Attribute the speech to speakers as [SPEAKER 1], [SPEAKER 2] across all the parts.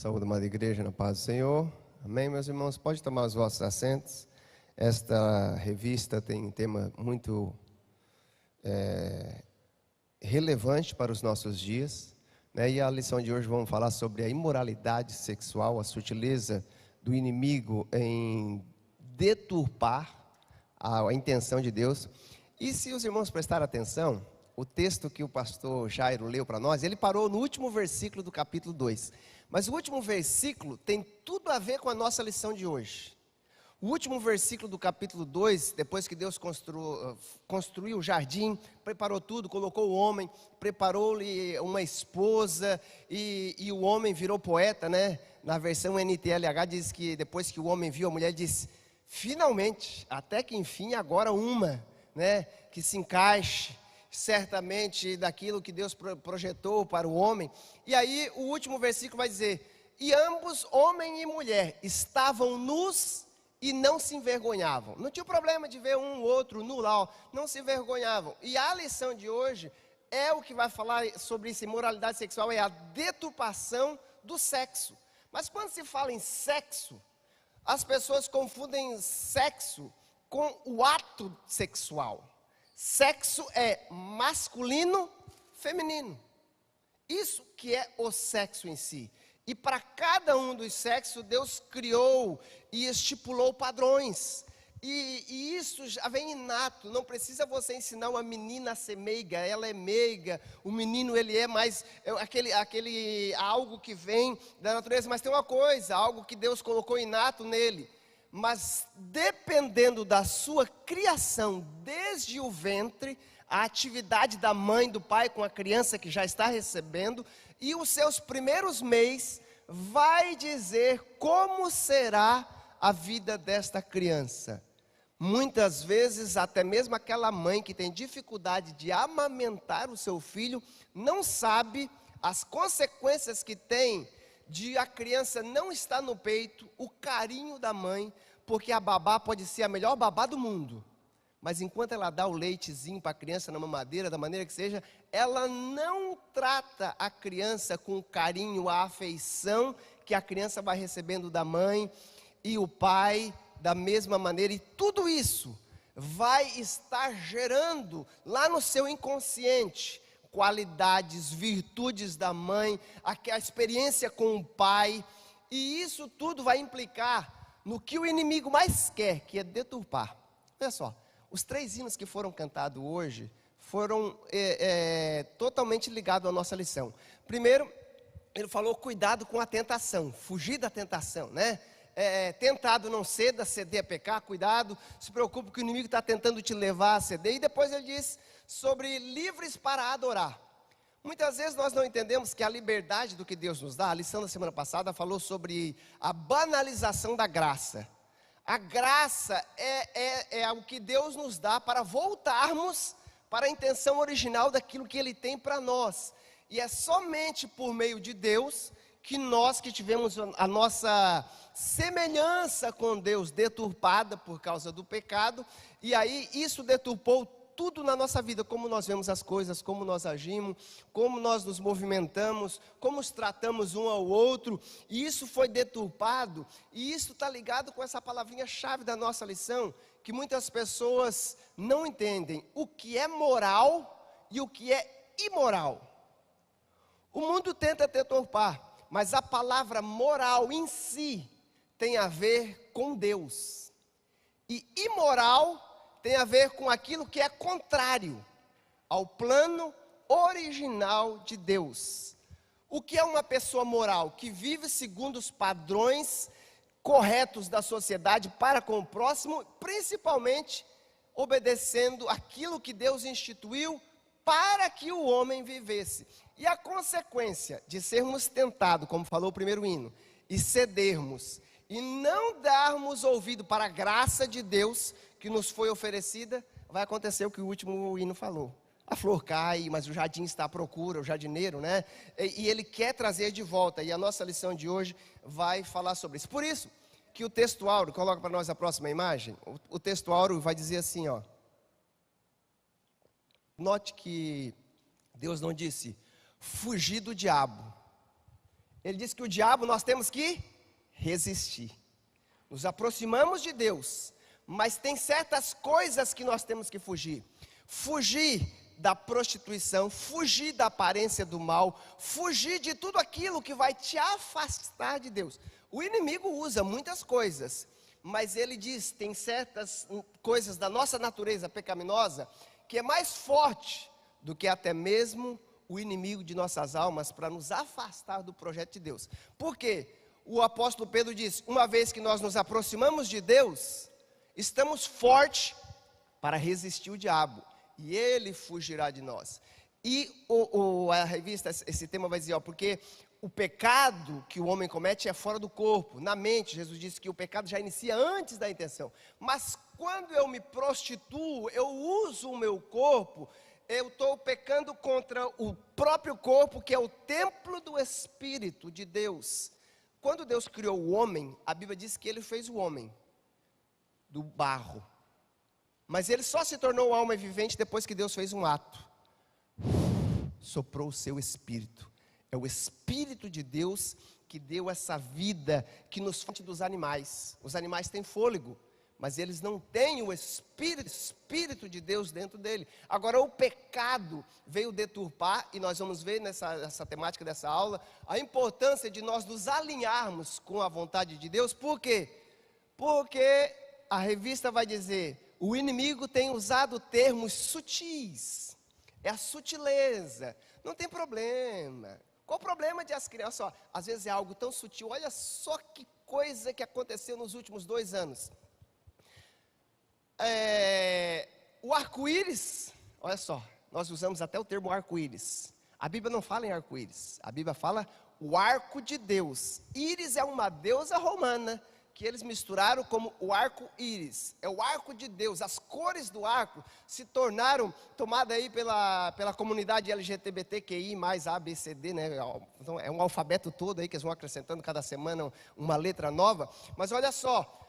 [SPEAKER 1] Saúde, amada igreja, na paz do Senhor. Amém, meus irmãos? Pode tomar os vossos assentos. Esta revista tem um tema muito relevante para os nossos dias, né? E a lição de hoje vamos falar sobre a imoralidade sexual, a sutileza do inimigo em deturpar a intenção de Deus. E se os irmãos prestarem atenção, o texto que o pastor Jairo leu para nós, ele parou no último versículo do capítulo 2. Mas o último versículo tem tudo a ver com a nossa lição de hoje. O último versículo do capítulo 2, depois que Deus construiu o jardim, preparou tudo, colocou o homem, preparou-lhe uma esposa, e o homem virou poeta, né? Na versão NTLH diz que depois que o homem viu a mulher, disse: finalmente, até que enfim, agora uma, né? Que se encaixe certamente daquilo que Deus projetou para o homem. E aí o último versículo vai dizer: e ambos, homem e mulher, estavam nus e não se envergonhavam. Não tinha problema de ver um ou outro nu lá, ó, não se envergonhavam. E a lição de hoje é o que vai falar sobre isso, imoralidade sexual, é a deturpação do sexo. Mas quando se fala em sexo, as pessoas confundem sexo com o ato sexual. Sexo é masculino, feminino. Isso que é o sexo em si. E para cada um dos sexos, Deus criou e estipulou padrões. E isso já vem inato. Não precisa você ensinar uma menina a ser meiga. Ela é meiga. O menino, ele é mais algo que vem da natureza. Mas tem uma coisa, algo que Deus colocou inato nele. Mas dependendo da sua criação, desde o ventre, a atividade da mãe, do pai com a criança que já está recebendo, e os seus primeiros meses, vai dizer como será a vida desta criança. Muitas vezes, até mesmo aquela mãe que tem dificuldade de amamentar o seu filho, não sabe as consequências que tem de a criança não estar no peito, o carinho da mãe, porque a babá pode ser a melhor babá do mundo, mas enquanto ela dá o leitezinho para a criança na mamadeira, da maneira que seja, ela não trata a criança com o carinho, a afeição que a criança vai recebendo da mãe e o pai da mesma maneira, e tudo isso vai estar gerando lá no seu inconsciente qualidades, virtudes da mãe, a experiência com o pai, e isso tudo vai implicar no que o inimigo mais quer, que é deturpar. Olha só, os 3 hinos que foram cantados hoje foram totalmente ligados à nossa lição. Primeiro, ele falou cuidado com a tentação, fugir da tentação, né? Tentado não ceda, ceder é pecar, cuidado, se preocupe que o inimigo está tentando te levar a ceder. E depois ele diz sobre livres para adorar. Muitas vezes nós não entendemos que a liberdade do que Deus nos dá. A lição da semana passada falou sobre a banalização da graça. A graça é o que Deus nos dá para voltarmos para a intenção original daquilo que Ele tem para nós. E é somente por meio de Deus que nós que tivemos a nossa semelhança com Deus deturpada por causa do pecado, e aí isso deturpou tudo na nossa vida, como nós vemos as coisas, como nós agimos, como nós nos movimentamos, como nos tratamos um ao outro, e isso foi deturpado, e isso está ligado com essa palavrinha-chave da nossa lição, que muitas pessoas não entendem o que é moral e o que é imoral. O mundo tenta deturpar, mas a palavra moral em si tem a ver com Deus, e imoral tem a ver com aquilo que é contrário ao plano original de Deus. O que é uma pessoa moral? Que vive segundo os padrões corretos da sociedade para com o próximo, principalmente obedecendo aquilo que Deus instituiu para que o homem vivesse. E a consequência de sermos tentados, como falou o primeiro hino, e cedermos, e não darmos ouvido para a graça de Deus que nos foi oferecida, vai acontecer o que o último hino falou. A flor cai, mas o jardim está à procura, o jardineiro, né? E ele quer trazer de volta, e a nossa lição de hoje vai falar sobre isso. Por isso que o texto áureo, coloca para nós a próxima imagem, o texto áureo vai dizer assim, ó. Note que Deus não disse, fugir do diabo. ele diz que o diabo nós temos que resistir. Nos aproximamos de Deus, mas tem certas coisas que nós temos que fugir. Fugir da prostituição, fugir da aparência do mal, fugir de tudo aquilo que vai te afastar de Deus. O inimigo usa muitas coisas, mas ele diz, tem certas coisas da nossa natureza pecaminosa, que é mais forte do que até mesmo o inimigo de nossas almas, para nos afastar do projeto de Deus. Por quê? O apóstolo Pedro diz, uma vez que nós nos aproximamos de Deus, estamos fortes para resistir o diabo, e ele fugirá de nós. E a revista, esse tema vai dizer, porque o pecado que o homem comete é fora do corpo, na mente. Jesus disse que o pecado já inicia antes da intenção. Mas quando eu me prostituo, eu uso o meu corpo, eu estou pecando contra o próprio corpo, que é o templo do Espírito de Deus. Quando Deus criou o homem, a Bíblia diz que ele fez o homem do barro. Mas ele só se tornou alma vivente depois que Deus fez um ato. Soprou o seu Espírito. É o Espírito de Deus que deu essa vida que nos faz dos animais. Os animais têm fôlego, mas eles não têm o Espírito de Deus dentro dele. Agora o pecado veio deturpar, e nós vamos ver nessa temática dessa aula, a importância de nós nos alinharmos com a vontade de Deus. Por quê? Porque a revista vai dizer, o inimigo tem usado termos sutis, é a sutileza, não tem problema. Qual o problema de as crianças? Ó, às vezes é algo tão sutil, olha só que coisa que aconteceu nos últimos 2 anos. O arco-íris, olha só, nós usamos até o termo arco-íris. A Bíblia não fala em arco-íris, a Bíblia fala o arco de Deus. Íris é uma deusa romana, que eles misturaram como o arco-íris, é o arco de Deus. As cores do arco se tornaram, tomada aí pela comunidade LGBTQI, mais A, B, C, D, né? Então, é um alfabeto todo aí, que eles vão acrescentando cada semana uma letra nova. Mas olha só,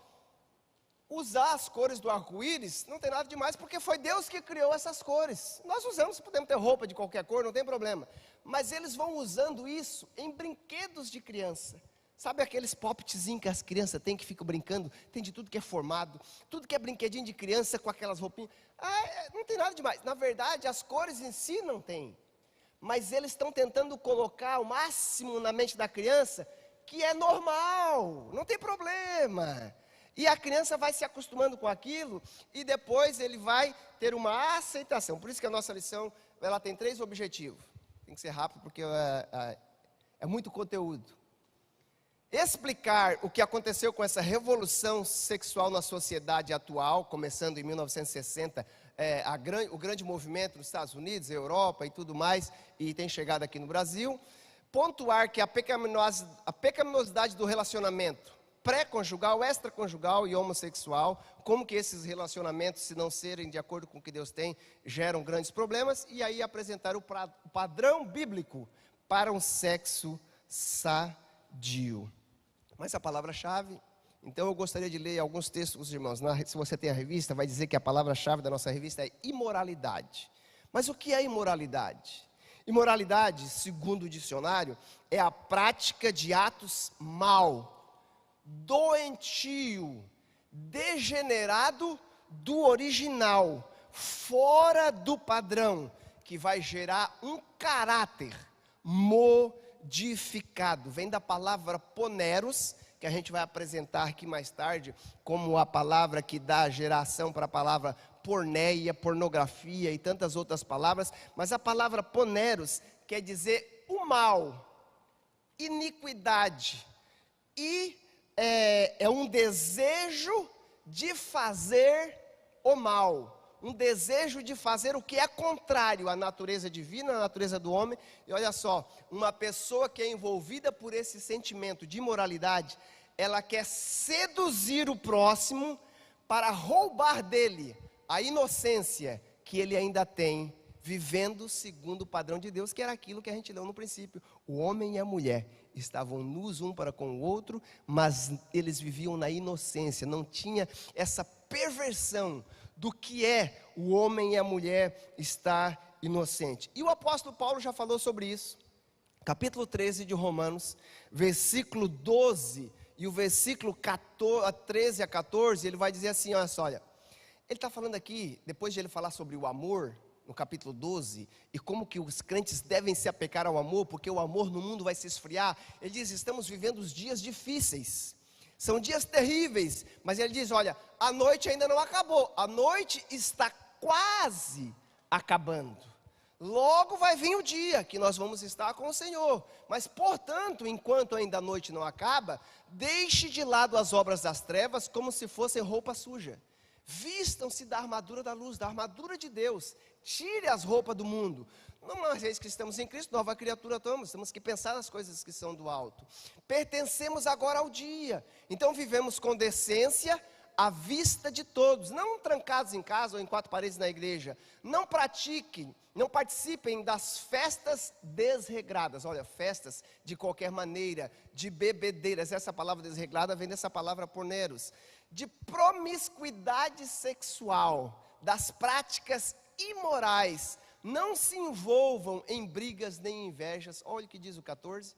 [SPEAKER 1] usar as cores do arco-íris não tem nada demais, porque foi Deus que criou essas cores. Nós usamos, podemos ter roupa de qualquer cor, não tem problema. Mas eles vão usando isso em brinquedos de criança. Sabe aqueles popzinhos que as crianças têm, que ficam brincando? Tem de tudo que é formado, tudo que é brinquedinho de criança com aquelas roupinhas. Não tem nada demais. Na verdade, as cores em si não tem. Mas eles estão tentando colocar o máximo na mente da criança, que é normal, não tem problema. E a criança vai se acostumando com aquilo, e depois ele vai ter uma aceitação. Por isso que a nossa lição, ela tem 3 objetivos. Tem que ser rápido, porque é muito conteúdo. Explicar o que aconteceu com essa revolução sexual na sociedade atual, começando em 1960, o grande movimento nos Estados Unidos, Europa e tudo mais, e tem chegado aqui no Brasil. Pontuar que a pecaminosidade do relacionamento pré-conjugal, extraconjugal e homossexual, como que esses relacionamentos, se não serem de acordo com o que Deus tem, geram grandes problemas, e aí apresentar o padrão bíblico para um sexo sadio. Mas a palavra-chave, então eu gostaria de ler alguns textos, irmãos. Se você tem a revista, vai dizer que a palavra-chave da nossa revista é imoralidade. Mas o que é imoralidade? Imoralidade, segundo o dicionário, é a prática de atos mal, doentio, degenerado do original, fora do padrão, que vai gerar um caráter modificado. Vem da palavra poneros, que a gente vai apresentar aqui mais tarde, como a palavra que dá a geração para a palavra porneia, pornografia e tantas outras palavras. Mas a palavra poneros quer dizer o mal, iniquidade, e é um desejo de fazer o mal, um desejo de fazer o que é contrário à natureza divina, à natureza do homem. E olha só, uma pessoa que é envolvida por esse sentimento de imoralidade, ela quer seduzir o próximo para roubar dele a inocência que ele ainda tem, vivendo segundo o padrão de Deus, que era aquilo que a gente leu no princípio. O homem e a mulher estavam nus um para com o outro, mas eles viviam na inocência, não tinha essa perversão do que é o homem e a mulher estar inocente. E o apóstolo Paulo já falou sobre isso. capítulo 13 de Romanos, versículo 12 e o versículo 13 a 14, ele vai dizer assim, olha, ele está falando aqui, depois de ele falar sobre o amor, no capítulo 12, e como que os crentes devem se apegar ao amor, porque o amor no mundo vai se esfriar. Ele diz, estamos vivendo os dias difíceis, são dias terríveis, mas ele diz, olha, a noite ainda não acabou, a noite está quase acabando, logo vai vir o dia que nós vamos estar com o Senhor, mas portanto, enquanto ainda a noite não acaba, deixe de lado as obras das trevas, como se fossem roupa suja, vistam-se da armadura da luz, da armadura de Deus, tire as roupas do mundo. Uma vez que estamos em Cristo, nova criatura temos que pensar nas coisas que são do alto. Pertencemos agora ao dia, então vivemos com decência à vista de todos, não trancados em casa ou em quatro paredes na igreja. Não participem das festas desregradas. Olha, festas de qualquer maneira, de bebedeiras. Essa palavra desregrada vem dessa palavra porneros. De promiscuidade sexual, das práticas imorais, não se envolvam em brigas nem invejas. Olha o que diz o 14.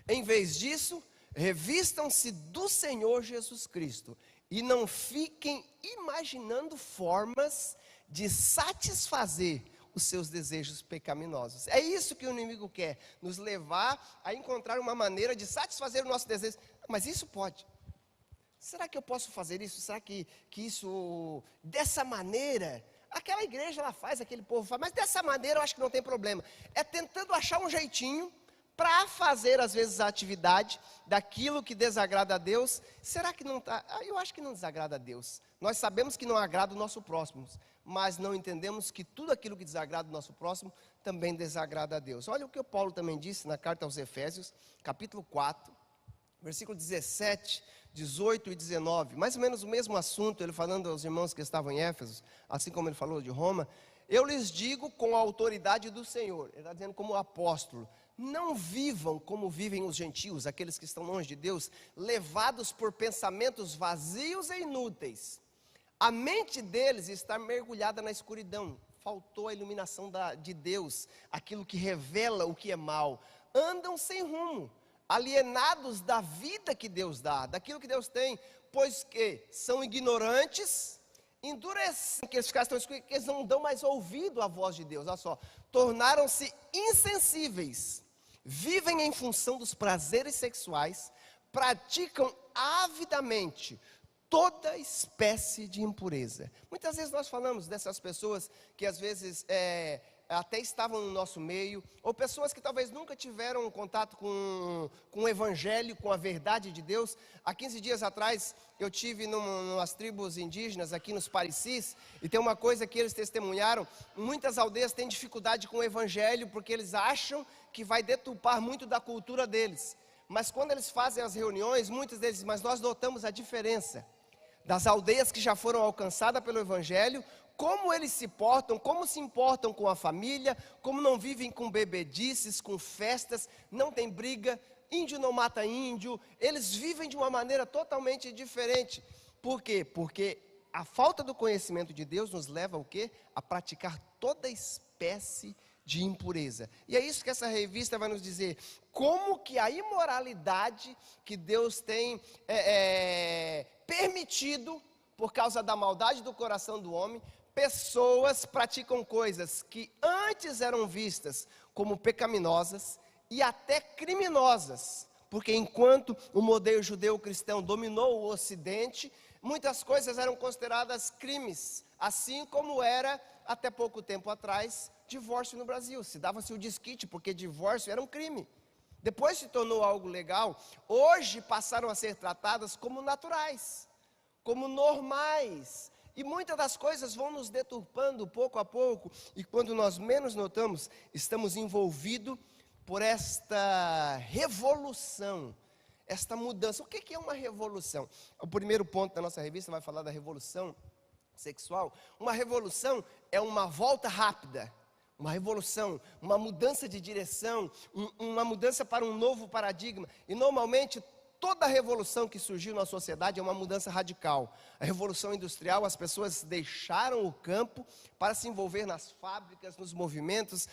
[SPEAKER 1] Em vez disso, revistam-se do Senhor Jesus Cristo e não fiquem imaginando formas de satisfazer os seus desejos pecaminosos. É isso que o inimigo quer, nos levar a encontrar uma maneira de satisfazer o nosso desejo. Mas isso pode. Será que eu posso fazer isso? Será que isso, dessa maneira, aquela igreja ela faz, aquele povo faz, mas dessa maneira eu acho que não tem problema. É tentando achar um jeitinho para fazer às vezes a atividade daquilo que desagrada a Deus. Será que não está? Eu acho que não desagrada a Deus. Nós sabemos que não agrada o nosso próximo, mas não entendemos que tudo aquilo que desagrada o nosso próximo também desagrada a Deus. Olha o que o Paulo também disse na carta aos Efésios, capítulo 4, versículo 17, 18 e 19, mais ou menos o mesmo assunto, ele falando aos irmãos que estavam em Éfeso, assim como ele falou de Roma. Eu lhes digo com a autoridade do Senhor, ele está dizendo como apóstolo, não vivam como vivem os gentios, aqueles que estão longe de Deus, levados por pensamentos vazios e inúteis. A mente deles está mergulhada na escuridão, faltou a iluminação de Deus, aquilo que revela o que é mal. Andam sem rumo, alienados da vida que Deus dá, daquilo que Deus tem, pois que são ignorantes, endurecem, que esses caras estão escutando, que eles não dão mais ouvido à voz de Deus. Olha só, tornaram-se insensíveis, vivem em função dos prazeres sexuais, praticam avidamente toda espécie de impureza. Muitas vezes nós falamos dessas pessoas que às vezes até estavam no nosso meio, ou pessoas que talvez nunca tiveram contato com o evangelho, com a verdade de Deus. Há 15 dias atrás, eu tive numas tribos indígenas aqui nos Parecis, e tem uma coisa que eles testemunharam: muitas aldeias têm dificuldade com o evangelho, porque eles acham que vai deturpar muito da cultura deles. Mas quando eles fazem as reuniões, muitos deles, mas nós notamos a diferença das aldeias que já foram alcançadas pelo evangelho, como eles se portam, como se importam com a família, como não vivem com bebedices, com festas, não tem briga, índio não mata índio, eles vivem de uma maneira totalmente diferente. Por quê? Porque a falta do conhecimento de Deus nos leva ao quê? A praticar toda espécie de impureza. E é isso que essa revista vai nos dizer, como que a imoralidade que Deus tem permitido, por causa da maldade do coração do homem, pessoas praticam coisas que antes eram vistas como pecaminosas e até criminosas, porque enquanto o modelo judeu-cristão dominou o Ocidente, muitas coisas eram consideradas crimes, assim como era até pouco tempo atrás divórcio no Brasil. Se dava-se o desquite, porque divórcio era um crime. Depois se tornou algo legal. Hoje passaram a ser tratadas como naturais, como normais. E muitas das coisas vão nos deturpando pouco a pouco. E quando nós menos notamos, estamos envolvidos por esta revolução, esta mudança. O que é uma revolução? O primeiro ponto da nossa revista vai falar da revolução sexual. Uma revolução é uma volta rápida. Uma revolução, uma mudança de direção, uma mudança para um novo paradigma. E normalmente Toda revolução que surgiu na sociedade é uma mudança radical. A revolução industrial, as pessoas deixaram o campo para se envolver nas fábricas, nos movimentos.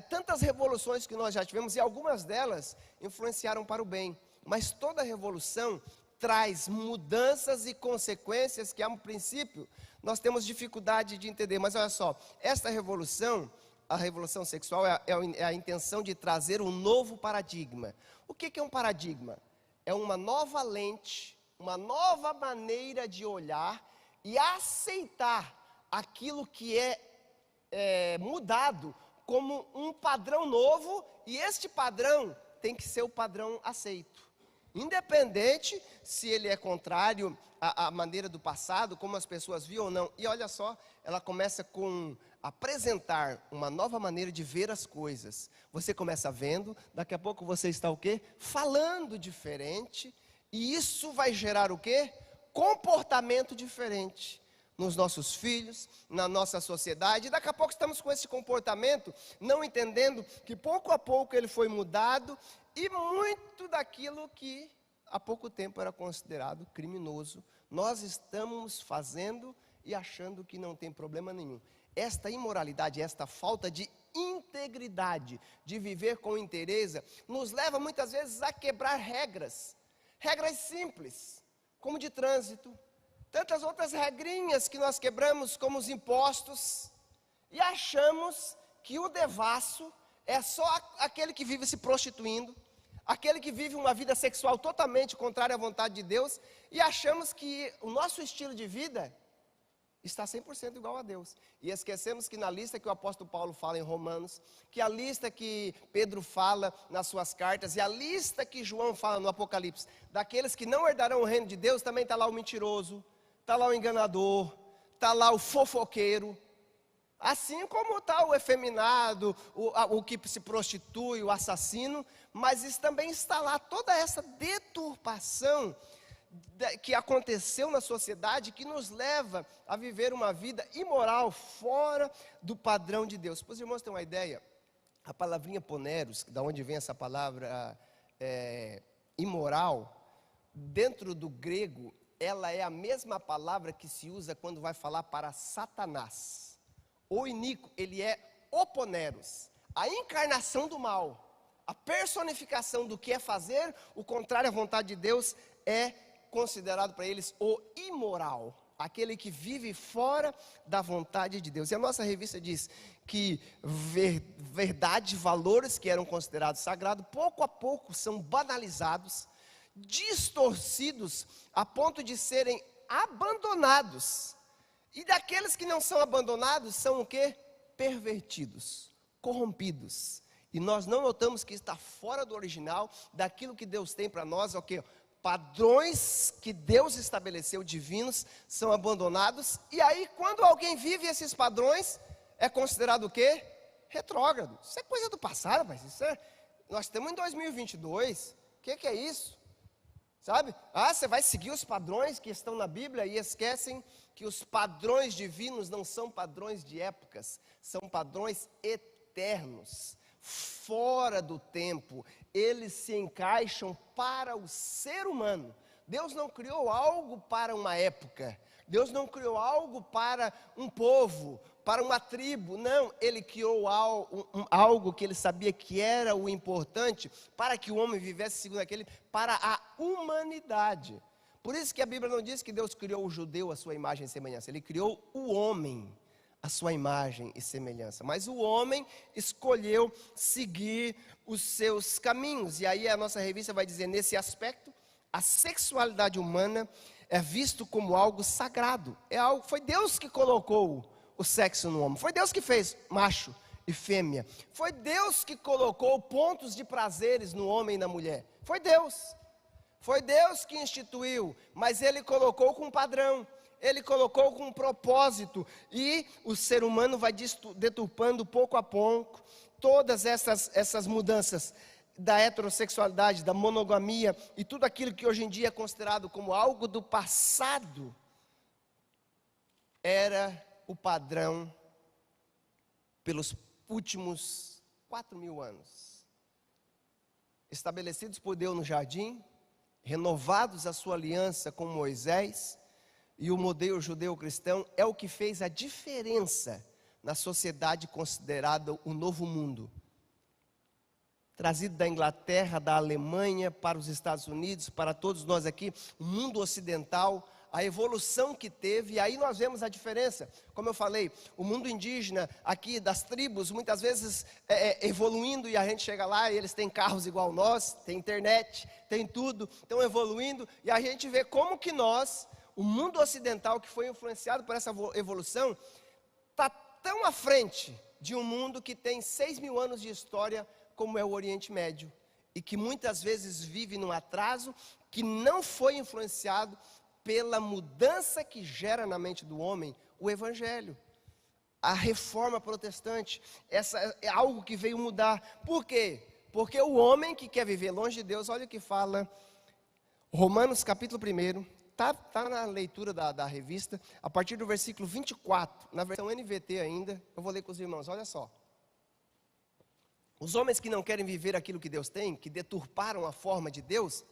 [SPEAKER 1] Tantas revoluções que nós já tivemos, e algumas delas influenciaram para o bem. Mas toda revolução traz mudanças e consequências que, a um princípio, nós temos dificuldade de entender. Mas olha só, esta revolução, a revolução sexual, é a intenção de trazer um novo paradigma. O que é um paradigma? É uma nova lente, uma nova maneira de olhar e aceitar aquilo que é mudado como um padrão novo, e este padrão tem que ser o padrão aceito. Independente se ele é contrário à maneira do passado, como as pessoas viam ou não. E olha só, ela começa com apresentar uma nova maneira de ver as coisas. Você começa vendo, daqui a pouco você está o quê? Falando diferente, e isso vai gerar o quê? Comportamento diferente nos nossos filhos, na nossa sociedade. E daqui a pouco estamos com esse comportamento, não entendendo que pouco a pouco ele foi mudado, e muito daquilo que há pouco tempo era considerado criminoso, nós estamos fazendo e achando que não tem problema nenhum. Esta imoralidade, esta falta de integridade, de viver com inteireza, nos leva muitas vezes a quebrar regras simples, como de trânsito, tantas outras regrinhas que nós quebramos, como os impostos, e achamos que o devasso é só aquele que vive se prostituindo, aquele que vive uma vida sexual totalmente contrária à vontade de Deus, e achamos que o nosso estilo de vida está 100% igual a Deus. E esquecemos que na lista que o apóstolo Paulo fala em Romanos, que a lista que Pedro fala nas suas cartas, e a lista que João fala no Apocalipse, daqueles que não herdarão o reino de Deus, também está lá o mentiroso, está lá o enganador, está lá o fofoqueiro, assim como está o efeminado, o que se prostitui, o assassino, mas isso também está lá toda essa deturpação que aconteceu na sociedade, que nos leva a viver uma vida imoral, fora do padrão de Deus. Para os irmãos terem uma ideia, a palavrinha poneros, da onde vem essa palavra imoral, dentro do grego, ela é a mesma palavra que se usa quando vai falar para Satanás. O iníquo, ele é oponeros, a encarnação do mal, a personificação do que é fazer o contrário à vontade de Deus, é considerado para eles o imoral, aquele que vive fora da vontade de Deus. E a nossa revista diz que verdade, valores que eram considerados sagrados, pouco a pouco são banalizados, distorcidos, a ponto de serem abandonados. E daqueles que não são abandonados, são o quê? Pervertidos, corrompidos. E nós não notamos que está fora do original, daquilo que Deus tem para nós, o quê? Padrões que Deus estabeleceu, divinos, são abandonados. E aí, quando alguém vive esses padrões, é considerado o quê? Retrógrado. Isso é coisa do passado, mas nós estamos em 2022, o que é isso? Sabe? Você vai seguir os padrões que estão na Bíblia e esquecem que os padrões divinos não são padrões de épocas, são padrões eternos, fora do tempo. Eles se encaixam para o ser humano. Deus não criou algo para uma época, Deus não criou algo para um povo, para uma tribo, não, Ele criou algo que Ele sabia que era o importante, para que o homem vivesse segundo aquele, para a humanidade. Por isso que a Bíblia não diz que Deus criou o judeu à sua imagem e semelhança, Ele criou o homem à sua imagem e semelhança, mas o homem escolheu seguir os seus caminhos. E aí a nossa revista vai dizer, nesse aspecto, a sexualidade humana é visto como algo sagrado, foi Deus que colocou o sexo no homem, foi Deus que fez macho e fêmea, foi Deus que colocou pontos de prazeres no homem e na mulher, foi Deus que instituiu, mas Ele colocou com um padrão, Ele colocou com um propósito, e o ser humano vai deturpando pouco a pouco todas essas mudanças da heterossexualidade, da monogamia e tudo aquilo que hoje em dia é considerado como algo do passado, era o padrão pelos últimos 4.000 anos, estabelecidos por Deus no jardim, renovados a sua aliança com Moisés e o modelo judeu-cristão, é o que fez a diferença na sociedade considerada o novo mundo. Trazido da Inglaterra, da Alemanha, para os Estados Unidos, para todos nós aqui, o mundo ocidental, a evolução que teve, e aí nós vemos a diferença. Como eu falei, o mundo indígena aqui, das tribos, muitas vezes evoluindo, e a gente chega lá e eles têm carros igual nós, tem internet, tem tudo, estão evoluindo, e a gente vê como que nós, o mundo ocidental que foi influenciado por essa evolução, está tão à frente de um mundo que tem 6.000 anos de história, como é o Oriente Médio, e que muitas vezes vive num atraso que não foi influenciado pela mudança que gera na mente do homem o Evangelho. A reforma protestante, essa é algo que veio mudar. Por quê? Porque o homem que quer viver longe de Deus, olha o que fala Romanos capítulo 1, está na leitura da revista, a partir do versículo 24, na versão NVT ainda, eu vou ler com os irmãos, olha só. Os homens que não querem viver aquilo que Deus tem, que deturparam a forma de Deus,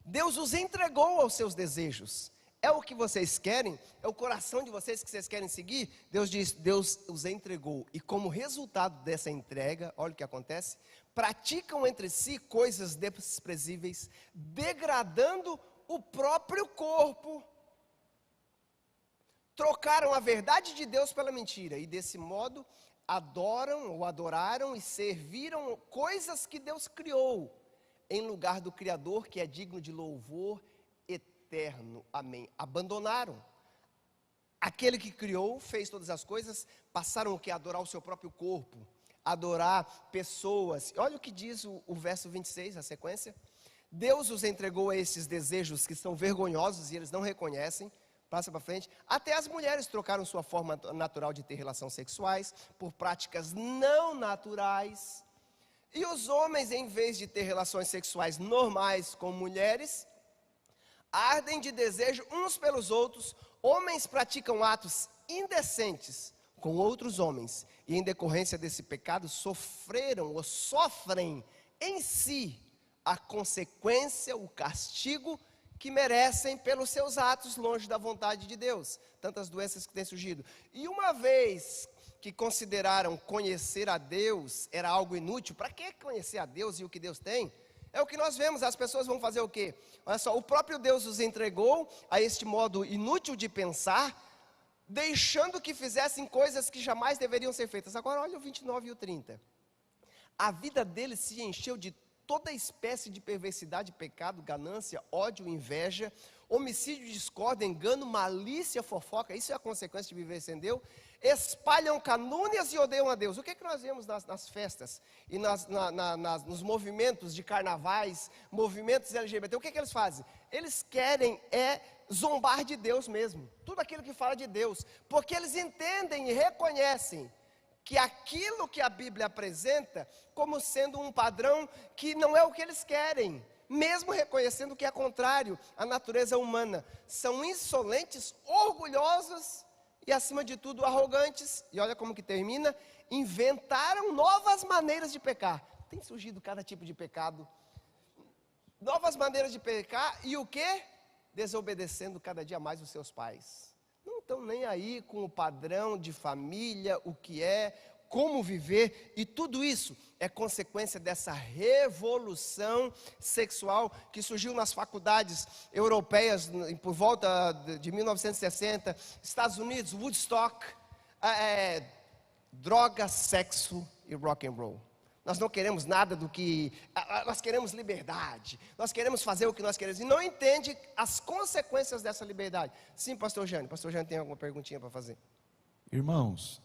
[SPEAKER 1] Deus os entregou aos seus desejos. É o que vocês querem? É o coração de vocês que vocês querem seguir? Deus diz, Deus os entregou. E como resultado dessa entrega, olha o que acontece, praticam entre si coisas desprezíveis, degradando o próprio corpo. Trocaram a verdade de Deus pela mentira, e desse modo adoram ou adoraram e serviram coisas que Deus criou, em lugar do Criador, que é digno de louvor eterno. Amém. Abandonaram. Aquele que criou, fez todas as coisas, passaram o que? Adorar o seu próprio corpo, adorar pessoas. Olha o que diz o verso 26, a sequência. Deus os entregou a esses desejos que são vergonhosos e eles não reconhecem. Passa para frente. Até as mulheres trocaram sua forma natural de ter relações sexuais por práticas não naturais. E os homens, em vez de ter relações sexuais normais com mulheres, ardem de desejo uns pelos outros. Homens praticam atos indecentes com outros homens. E em decorrência desse pecado, sofreram ou sofrem em si a consequência, o castigo que merecem pelos seus atos longe da vontade de Deus. Tantas doenças que têm surgido. E uma vez que consideraram conhecer a Deus era algo inútil, para que conhecer a Deus e o que Deus tem? É o que nós vemos, as pessoas vão fazer o quê? Olha só, o próprio Deus os entregou a este modo inútil de pensar, deixando que fizessem coisas que jamais deveriam ser feitas. Agora olha o 29 e o 30. A vida deles se encheu de toda espécie de perversidade, pecado, ganância, ódio, inveja, homicídio, discórdia, engano, malícia, fofoca. Isso é a consequência de viver sem Deus. Espalham calúnias e odeiam a Deus. O que é que nós vemos nas festas e nos movimentos de carnavais, movimentos LGBT? O que é que eles fazem? Eles querem zombar de Deus mesmo, tudo aquilo que fala de Deus, porque eles entendem e reconhecem que aquilo que a Bíblia apresenta como sendo um padrão que não é o que eles querem, mesmo reconhecendo que é contrário à natureza humana. São insolentes, orgulhosos e, acima de tudo, arrogantes. E olha como que termina: inventaram novas maneiras de pecar. Tem surgido cada tipo de pecado, novas maneiras de pecar, e o que? Desobedecendo cada dia mais os seus pais. Não estão nem aí com o padrão de família, o que é, como viver, e tudo isso é consequência dessa revolução sexual que surgiu nas faculdades europeias por volta de 1960, Estados Unidos, Woodstock, droga, sexo e rock and roll. Nós não queremos nada do que, nós queremos liberdade, nós queremos fazer o que nós queremos, e não entende as consequências dessa liberdade. Sim, pastor Jânio tem alguma perguntinha para fazer?
[SPEAKER 2] Irmãos,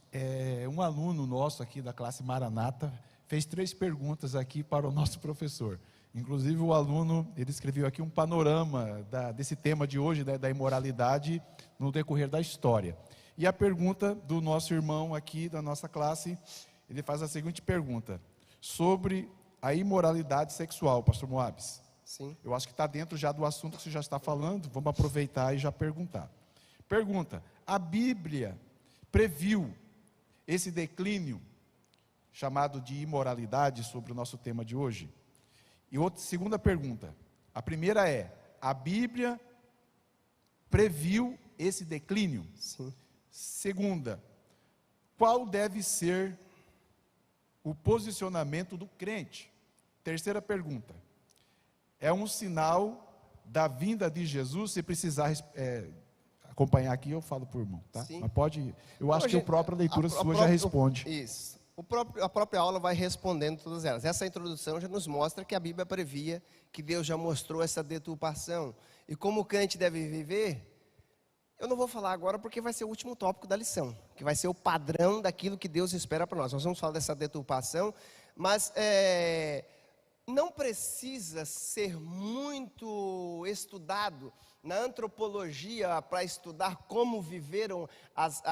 [SPEAKER 2] um aluno nosso aqui da classe Maranata fez 3 perguntas aqui para o nosso professor. Inclusive o aluno, ele escreveu aqui um panorama desse tema de hoje, da imoralidade no decorrer da história. E a pergunta do nosso irmão aqui da nossa classe, ele faz a seguinte pergunta: sobre a imoralidade sexual, pastor Moabs.
[SPEAKER 1] Sim.
[SPEAKER 2] Eu acho que está dentro já do assunto que você já está falando, vamos aproveitar e já perguntar. Pergunta: a Bíblia previu esse declínio chamado de imoralidade sobre o nosso tema de hoje? E segunda pergunta: A primeira é: a Bíblia previu esse declínio?
[SPEAKER 1] Sim.
[SPEAKER 2] Segunda, qual deve ser o posicionamento do crente? Terceira pergunta, é um sinal da vinda de Jesus? Se precisar acompanhar aqui, eu falo por mão, tá?
[SPEAKER 1] Sim.
[SPEAKER 2] Mas pode, eu acho
[SPEAKER 1] Então,
[SPEAKER 2] que a
[SPEAKER 1] gente,
[SPEAKER 2] própria leitura sua já
[SPEAKER 1] própria-
[SPEAKER 2] responde.
[SPEAKER 1] Isso. A própria aula vai respondendo todas elas. Essa introdução já nos mostra que a Bíblia previa, que Deus já mostrou essa deturpação. E como o crente deve viver, eu não vou falar agora porque vai ser o último tópico da lição, que vai ser o padrão daquilo que Deus espera para nós. Nós vamos falar dessa deturpação, mas não precisa ser muito estudado na antropologia para estudar como viveram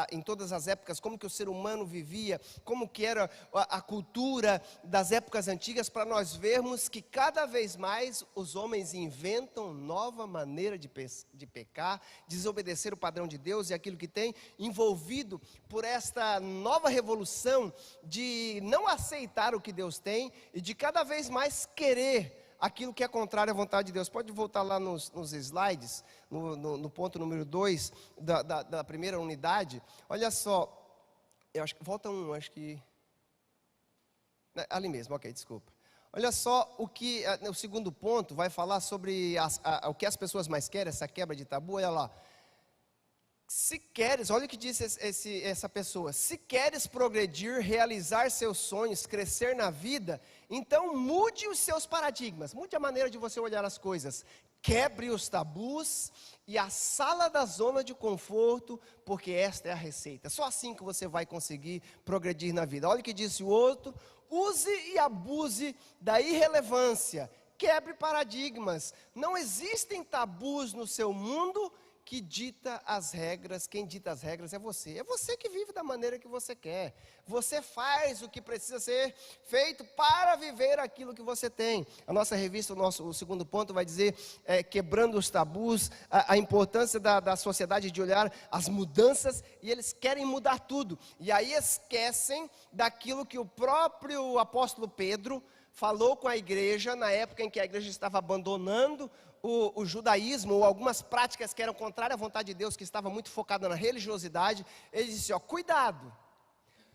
[SPEAKER 1] em todas as épocas, como que o ser humano vivia, como que era a cultura das épocas antigas, para nós vermos que cada vez mais os homens inventam nova maneira de pecar, desobedecer o padrão de Deus e aquilo que tem, envolvido por esta nova revolução de não aceitar o que Deus tem e de cada vez mais querer aquilo que é contrário à vontade de Deus. Pode voltar lá nos slides, no ponto número 2 da primeira unidade. Olha só, eu acho que volta acho que ali mesmo, ok, desculpa. Olha só o segundo ponto vai falar sobre o que as pessoas mais querem, essa quebra de tabu. Olha lá. Se queres, olha o que diz essa pessoa: se queres progredir, realizar seus sonhos, crescer na vida, então mude os seus paradigmas, mude a maneira de você olhar as coisas, quebre os tabus e a sala da zona de conforto, porque esta é a receita. Só assim que você vai conseguir progredir na vida. Olha o que disse o outro: use e abuse da irrelevância, quebre paradigmas. Não existem tabus no seu mundo que dita as regras. Quem dita as regras é você que vive da maneira que você quer, você faz o que precisa ser feito para viver aquilo que você tem. A nossa revista, o segundo ponto vai dizer, quebrando os tabus, a importância da sociedade de olhar as mudanças, e eles querem mudar tudo, e aí esquecem daquilo que o próprio apóstolo Pedro falou com a igreja, na época em que a igreja estava abandonando o judaísmo, ou algumas práticas que eram contrárias à vontade de Deus, que estava muito focada na religiosidade. Ele disse, cuidado,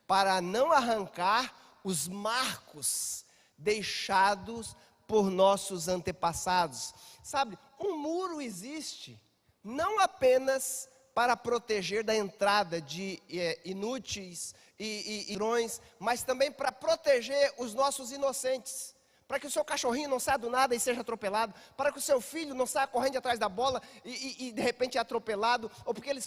[SPEAKER 1] para não arrancar os marcos deixados por nossos antepassados. Sabe, um muro existe, não apenas para proteger da entrada de inúteis e ladrões, mas também para proteger os nossos inocentes, para que o seu cachorrinho não saia do nada e seja atropelado, para que o seu filho não saia correndo atrás da bola e de repente é atropelado, ou porque ele,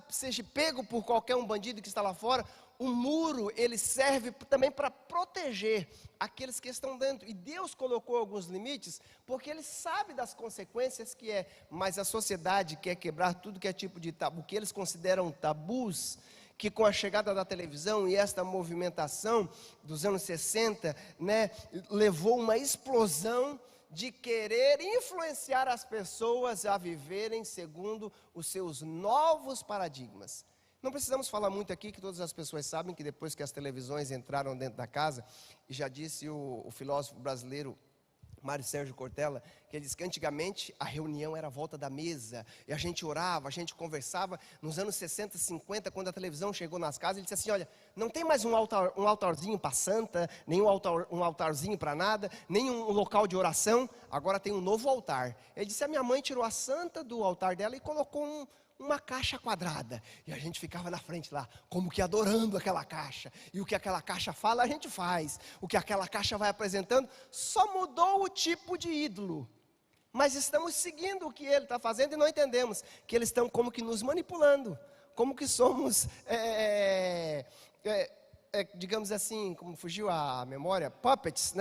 [SPEAKER 1] seja pego por qualquer um bandido que está lá fora. O muro, ele serve também para proteger aqueles que estão dentro, e Deus colocou alguns limites, porque Ele sabe das consequências que mas a sociedade quer quebrar tudo que é tipo de tabu, que eles consideram tabus, que com a chegada da televisão e esta movimentação dos anos 60, levou uma explosão de querer influenciar as pessoas a viverem segundo os seus novos paradigmas. Não precisamos falar muito aqui, que todas as pessoas sabem que depois que as televisões entraram dentro da casa, e já disse o filósofo brasileiro Mário Sérgio Cortella, que ele disse que antigamente a reunião era à volta da mesa, e a gente orava, a gente conversava. Nos anos 60, 50, quando a televisão chegou nas casas, ele disse assim, olha, não tem mais um altarzinho para santa, nem um altarzinho para nada, nem um local de oração, agora tem um novo altar. Ele disse, a minha mãe tirou a santa do altar dela e colocou uma caixa quadrada, e a gente ficava na frente lá, como que adorando aquela caixa, e o que aquela caixa fala a gente faz, o que aquela caixa vai apresentando, só mudou o tipo de ídolo, mas estamos seguindo o que ele está fazendo e não entendemos, que eles estão como que nos manipulando, como que somos, digamos assim, como fugiu a memória, puppets,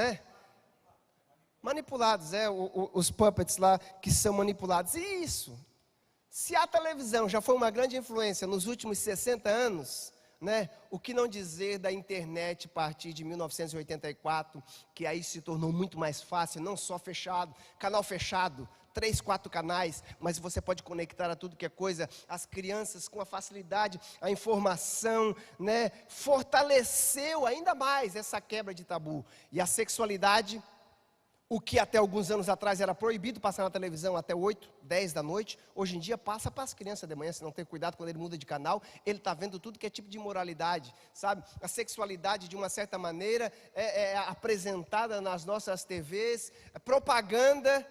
[SPEAKER 1] manipulados, os puppets lá que são manipulados, e isso. Se a televisão já foi uma grande influência nos últimos 60 anos, o que não dizer da internet a partir de 1984, que aí se tornou muito mais fácil, não só canal fechado, 3, 4 canais, mas você pode conectar a tudo que é coisa, as crianças com a facilidade, a informação, fortaleceu ainda mais essa quebra de tabu, e a sexualidade, O que até alguns anos atrás era proibido passar na televisão até 8, 10 da noite, hoje em dia passa para as crianças de manhã, se não ter cuidado quando ele muda de canal, ele está vendo tudo que é tipo de imoralidade, sabe? A sexualidade de uma certa maneira é apresentada nas nossas TVs, propaganda.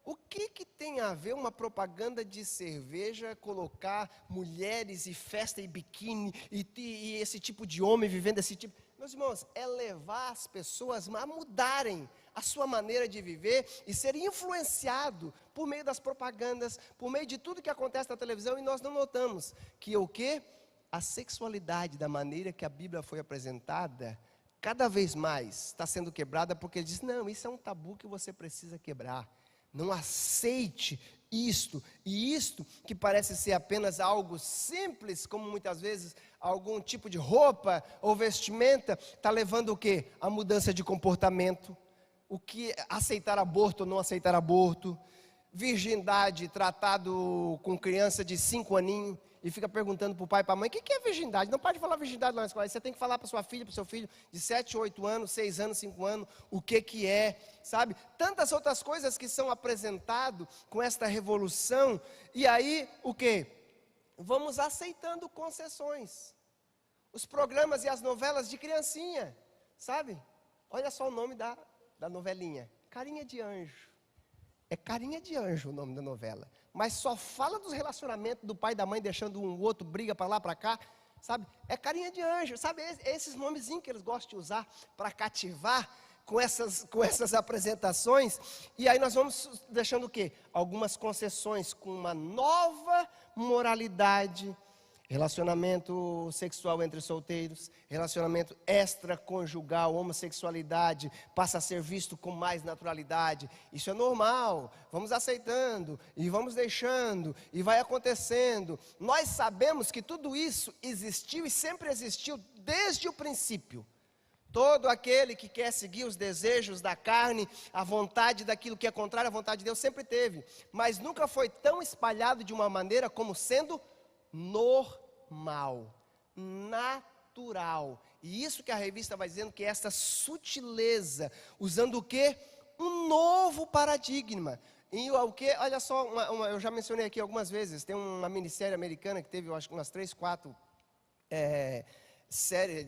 [SPEAKER 1] O que tem a ver uma propaganda de cerveja, colocar mulheres e festa e biquíni e esse tipo de homem vivendo esse tipo... Meus irmãos, é levar as pessoas a mudarem a sua maneira de viver e serem influenciados por meio das propagandas, por meio de tudo que acontece na televisão, e nós não notamos que o quê? A sexualidade, da maneira que a Bíblia foi apresentada, cada vez mais está sendo quebrada, porque ele diz, não, isso é um tabu que você precisa quebrar. Não aceite isto, e isto que parece ser apenas algo simples, como muitas vezes algum tipo de roupa ou vestimenta, está levando o quê? A mudança de comportamento, o que aceitar aborto ou não aceitar aborto, virgindade tratado com criança de 5 aninhos, e fica perguntando para o pai e para a mãe, o que é virgindade? Não pode falar virgindade lá na escola, você tem que falar para sua filha, para o seu filho de 7, 8 anos, 6 anos, 5 anos, o que é, sabe? Tantas outras coisas que são apresentadas com esta revolução, e aí, o que? Vamos aceitando concessões. Os programas e as novelas de criancinha, sabe? Olha só o nome da novelinha, Carinha de Anjo. É Carinha de Anjo o nome da novela, mas só fala dos relacionamentos do pai e da mãe, deixando um outro, briga para lá, para cá, sabe? É Carinha de Anjo, sabe? Esses nomezinhos que eles gostam de usar para cativar com essas apresentações, e aí nós vamos deixando o quê? Algumas concessões com uma nova moralidade, relacionamento sexual entre solteiros, relacionamento extraconjugal, homossexualidade, passa a ser visto com mais naturalidade. Isso é normal, vamos aceitando, e vamos deixando, e vai acontecendo. Nós sabemos que tudo isso existiu e sempre existiu desde o princípio. Todo aquele que quer seguir os desejos da carne, a vontade daquilo que é contrário à vontade de Deus, sempre teve. Mas nunca foi tão espalhado de uma maneira como sendo normal, natural. E isso que a revista vai dizendo, que é essa sutileza, usando o quê? Um novo paradigma. E o que? Olha só, eu já mencionei aqui algumas vezes, tem uma minissérie americana que teve, eu acho que umas 3, 4 séries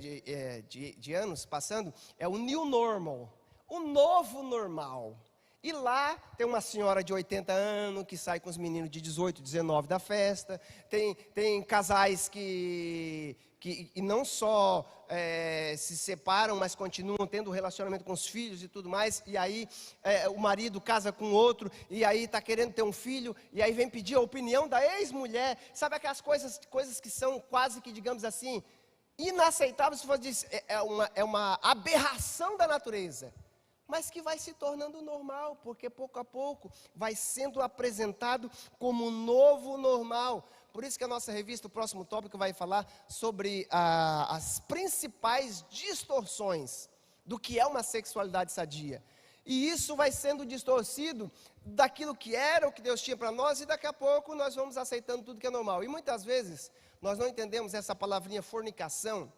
[SPEAKER 1] de anos passando, é o New Normal, o novo normal. E lá tem uma senhora de 80 anos que sai com os meninos de 18, 19 da festa. Tem casais que não só se separam, mas continuam tendo relacionamento com os filhos e tudo mais. E aí o marido casa com outro, e aí está querendo ter um filho, e aí vem pedir a opinião da ex-mulher. Sabe aquelas coisas que são quase que, digamos assim, inaceitáveis, se for dizer, é uma aberração da natureza, mas que vai se tornando normal, porque pouco a pouco vai sendo apresentado como novo normal. Por isso que a nossa revista, o próximo tópico, vai falar sobre as principais distorções do que é uma sexualidade sadia. E isso vai sendo distorcido daquilo que era, o que Deus tinha para nós, e daqui a pouco nós vamos aceitando tudo que é normal. E muitas vezes nós não entendemos essa palavrinha fornicação,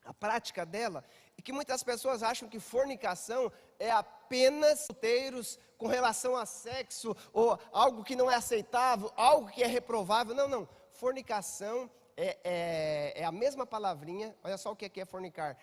[SPEAKER 1] a prática dela, e que muitas pessoas acham que fornicação é apenas solteiros com relação a sexo, ou algo que não é aceitável, algo que é reprovável. Não, fornicação é a mesma palavrinha. Olha só o que é fornicar,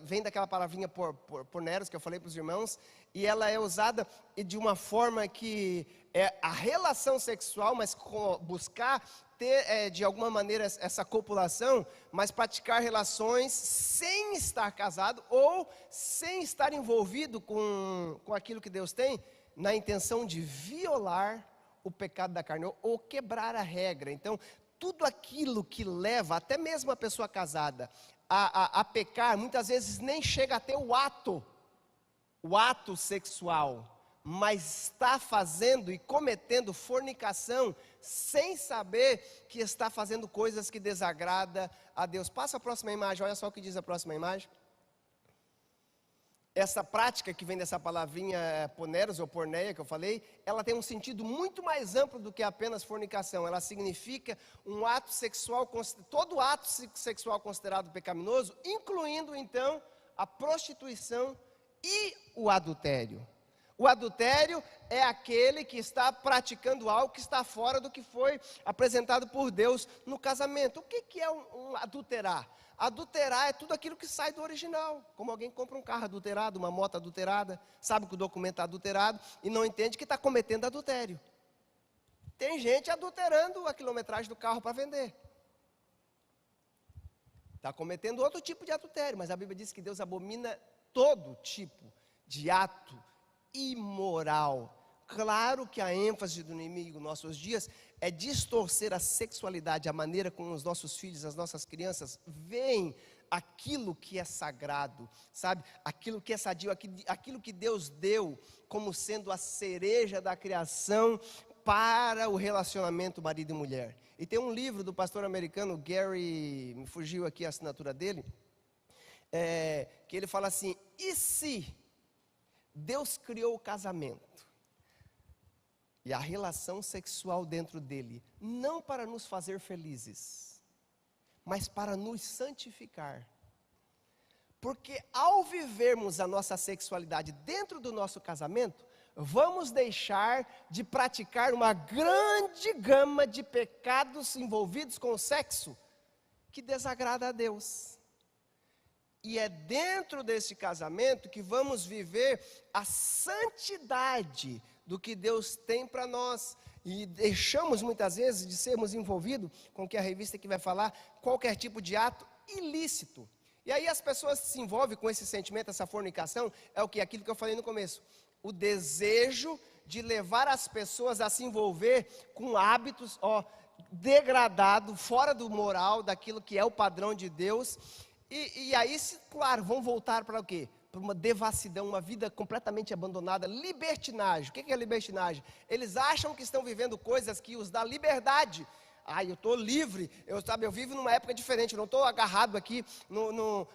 [SPEAKER 1] vem daquela palavrinha porneros, que eu falei para os irmãos, e ela é usada de uma forma que é a relação sexual, mas buscar ter de alguma maneira essa copulação, mas praticar relações sem estar casado ou sem estar envolvido com aquilo que Deus tem, na intenção de violar o pecado da carne ou quebrar a regra. Então, tudo aquilo que leva até mesmo a pessoa casada a pecar, muitas vezes nem chega a ter o ato sexual, mas está fazendo e cometendo fornicação sem saber que está fazendo coisas que desagradam a Deus. Passa a próxima imagem, olha só o que diz a próxima imagem. Essa prática que vem dessa palavrinha poneros ou porneia que eu falei, ela tem um sentido muito mais amplo do que apenas fornicação. Ela significa um ato sexual, todo ato sexual considerado pecaminoso, incluindo então a prostituição e o adultério. O adultério é aquele que está praticando algo que está fora do que foi apresentado por Deus no casamento. O que é um adulterar? Adulterar é tudo aquilo que sai do original. Como alguém compra um carro adulterado, uma moto adulterada, sabe que o documento está adulterado e não entende que está cometendo adultério. Tem gente adulterando a quilometragem do carro para vender. Está cometendo outro tipo de adultério, mas a Bíblia diz que Deus abomina todo tipo de ato imoral. Claro que a ênfase do inimigo nos nossos dias é distorcer a sexualidade, a maneira como os nossos filhos, as nossas crianças veem aquilo que é sagrado, sabe? Aquilo que é sadio, aquilo que Deus deu como sendo a cereja da criação para o relacionamento marido e mulher. E tem um livro do pastor americano Gary, me fugiu aqui a assinatura dele, que ele fala assim: e se Deus criou o casamento e a relação sexual dentro dele, não para nos fazer felizes, mas para nos santificar? Porque ao vivermos a nossa sexualidade dentro do nosso casamento, vamos deixar de praticar uma grande gama de pecados envolvidos com o sexo que desagrada a Deus. E é dentro desse casamento que vamos viver a santidade do que Deus tem para nós. E deixamos muitas vezes de sermos envolvidos com o que a revista aqui vai falar, qualquer tipo de ato ilícito. E aí as pessoas se envolvem com esse sentimento, essa fornicação, é o que? Aquilo que eu falei no começo. O desejo de levar as pessoas a se envolver com hábitos degradados, fora do moral, daquilo que é o padrão de Deus. E aí, claro, vão voltar para o quê? Para uma devassidão, uma vida completamente abandonada, libertinagem. O que é libertinagem? Eles acham que estão vivendo coisas que os dá liberdade. Eu estou livre, eu vivo numa época diferente, eu não estou agarrado aqui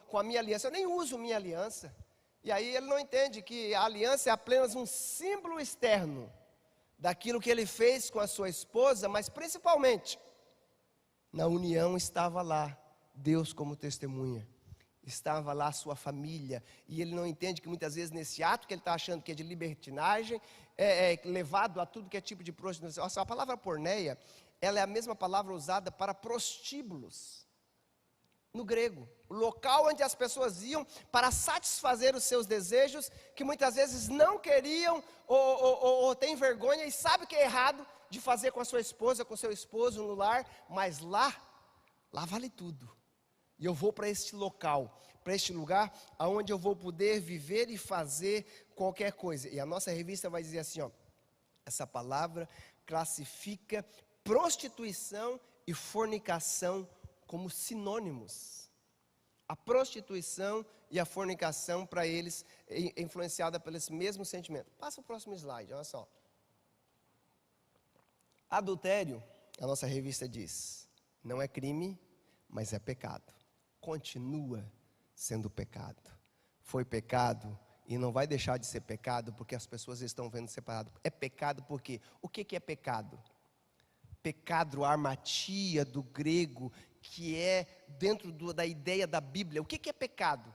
[SPEAKER 1] com a minha aliança, eu nem uso minha aliança. E aí ele não entende que a aliança é apenas um símbolo externo daquilo que ele fez com a sua esposa, mas principalmente, na união estava lá Deus como testemunha, estava lá a sua família, e ele não entende que muitas vezes nesse ato que ele está achando que é de libertinagem, é levado a tudo que é tipo de prostituição. A palavra porneia, ela é a mesma palavra usada para prostíbulos, no grego, o local onde as pessoas iam para satisfazer os seus desejos, que muitas vezes não queriam, ou têm vergonha, e sabe que é errado de fazer com a sua esposa, com o seu esposo no lar, mas lá vale tudo. E eu vou para este local, para este lugar, aonde eu vou poder viver e fazer qualquer coisa. E a nossa revista vai dizer assim, essa palavra classifica prostituição e fornicação como sinônimos. A prostituição e a fornicação para eles é influenciada pelo mesmo sentimento. Passa o próximo slide, olha só. Adultério, a nossa revista diz, não é crime, mas é pecado. Continua sendo pecado. Foi pecado e não vai deixar de ser pecado porque as pessoas estão vendo separado. É pecado porque o que é pecado? Pecado, armatia do grego, que é dentro da ideia da Bíblia. O que é pecado?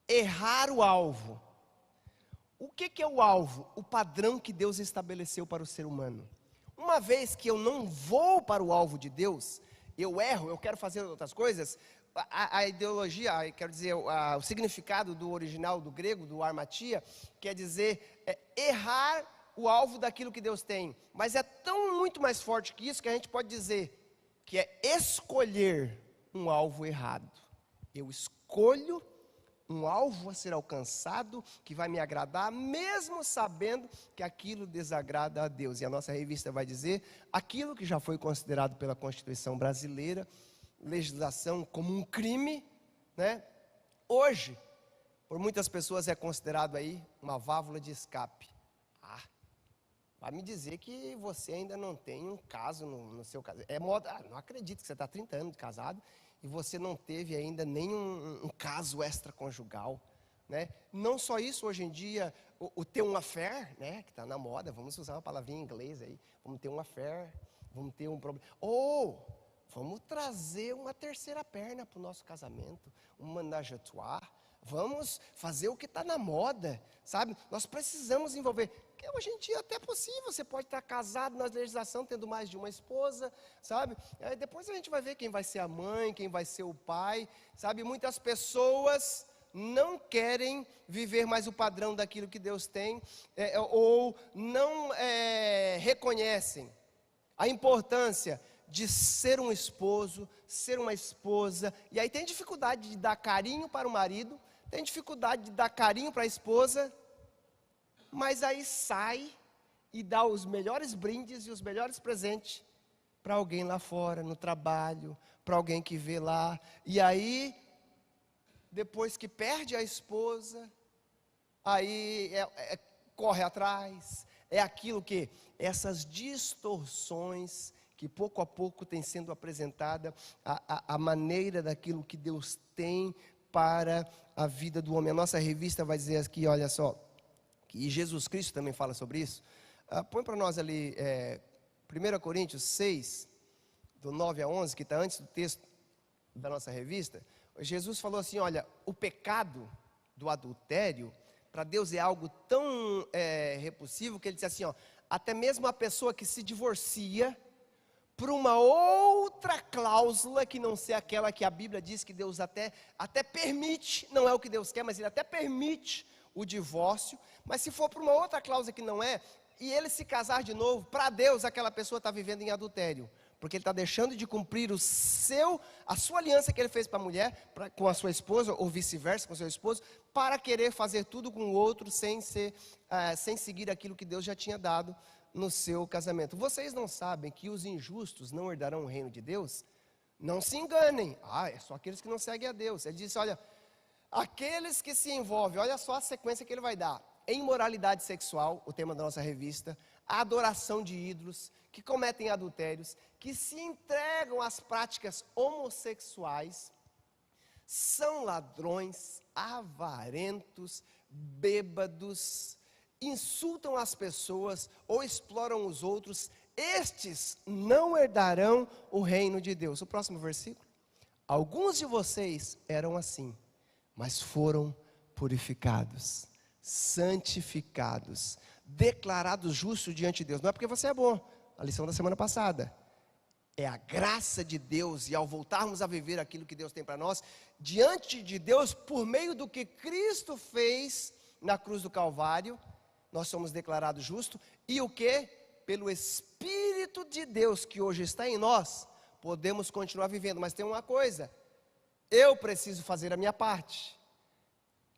[SPEAKER 1] Errar o alvo. O que é o alvo? O padrão que Deus estabeleceu para o ser humano. Uma vez que eu não vou para o alvo de Deus, eu erro, eu quero fazer outras coisas, a ideologia, quero dizer, o significado do original do grego, do armatia, quer dizer errar o alvo daquilo que Deus tem. Mas é muito mais forte que isso, que a gente pode dizer que é escolher um alvo errado. Eu escolho um alvo a ser alcançado, que vai me agradar, mesmo sabendo que aquilo desagrada a Deus. E a nossa revista vai dizer, aquilo que já foi considerado pela Constituição brasileira, legislação como um crime, né? Hoje, por muitas pessoas é considerado aí uma válvula de escape. Vai me dizer que você ainda não tem um caso no seu caso. Não acredito que você está 30 anos de casado e você não teve ainda nenhum caso extraconjugal, né? Não só isso, hoje em dia, o ter um affair, né, que está na moda, vamos usar uma palavrinha em inglês aí, vamos ter um affair, vamos ter um problema. Vamos trazer uma terceira perna para o nosso casamento, um menage à trois. vamos fazer o que está na moda, sabe? Nós precisamos envolver. Porque hoje em dia até é possível, você pode estar casado na legislação, tendo mais de uma esposa, sabe? Aí depois a gente vai ver quem vai ser a mãe, quem vai ser o pai, sabe? Muitas pessoas não querem viver mais o padrão daquilo que Deus tem, ou não reconhecem a importância de ser um esposo, ser uma esposa, e aí tem dificuldade de dar carinho para o marido, tem dificuldade de dar carinho para a esposa, mas aí sai e dá os melhores brindes e os melhores presentes para alguém lá fora, no trabalho, para alguém que vê lá, e aí, depois que perde a esposa, aí corre atrás, é aquilo que, essas distorções que pouco a pouco tem sendo apresentada, a maneira daquilo que Deus tem para a vida do homem. A nossa revista vai dizer aqui, olha só, e Jesus Cristo também fala sobre isso. Põe para nós ali, 1 Coríntios 6, do 9 a 11, que está antes do texto da nossa revista. Jesus falou assim, olha, o pecado do adultério, para Deus é algo tão repulsivo, que ele disse assim, ó, até mesmo a pessoa que se divorcia, por uma outra cláusula, que não ser aquela que a Bíblia diz que Deus até permite, não é o que Deus quer, mas Ele até permite o divórcio, mas se for por uma outra cláusula que não é, e ele se casar de novo, para Deus aquela pessoa está vivendo em adultério, porque ele está deixando de cumprir a sua aliança que ele fez para a mulher, com a sua esposa, ou vice-versa, com o seu esposo, para querer fazer tudo com o outro, sem seguir aquilo que Deus já tinha dado no seu casamento. Vocês não sabem que os injustos não herdarão o reino de Deus? Não se enganem, é só aqueles que não seguem a Deus. Ele disse, olha, aqueles que se envolvem, olha só a sequência que ele vai dar, em imoralidade sexual, o tema da nossa revista, a adoração de ídolos, que cometem adultérios, que se entregam às práticas homossexuais, são ladrões, avarentos, bêbados, insultam as pessoas ou exploram os outros, estes não herdarão o reino de Deus. O próximo versículo. Alguns de vocês eram assim, mas foram purificados, santificados, declarados justos diante de Deus. Não é porque você é bom, a lição da semana passada. É a graça de Deus, e ao voltarmos a viver aquilo que Deus tem para nós, diante de Deus, por meio do que Cristo fez na cruz do Calvário, nós somos declarados justos, e o que? Pelo Espírito de Deus que hoje está em nós, podemos continuar vivendo. Mas tem uma coisa, eu preciso fazer a minha parte,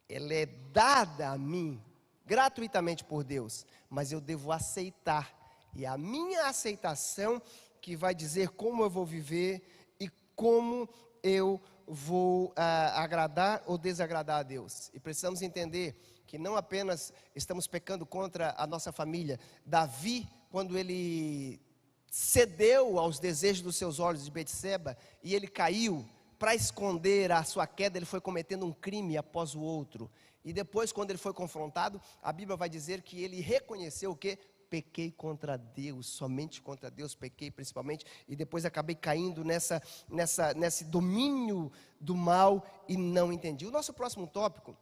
[SPEAKER 1] ela é dada a mim, gratuitamente por Deus, mas eu devo aceitar, e a minha aceitação que vai dizer como eu vou viver, e como eu vou agradar ou desagradar a Deus. E precisamos entender que não apenas estamos pecando contra a nossa família. Davi, quando ele cedeu aos desejos dos seus olhos de Betseba, e ele caiu, para esconder a sua queda, ele foi cometendo um crime após o outro. E depois, quando ele foi confrontado, a Bíblia vai dizer que ele reconheceu o quê? Pequei contra Deus, somente contra Deus pequei principalmente, e depois acabei caindo nesse domínio do mal e não entendi. O nosso próximo tópico,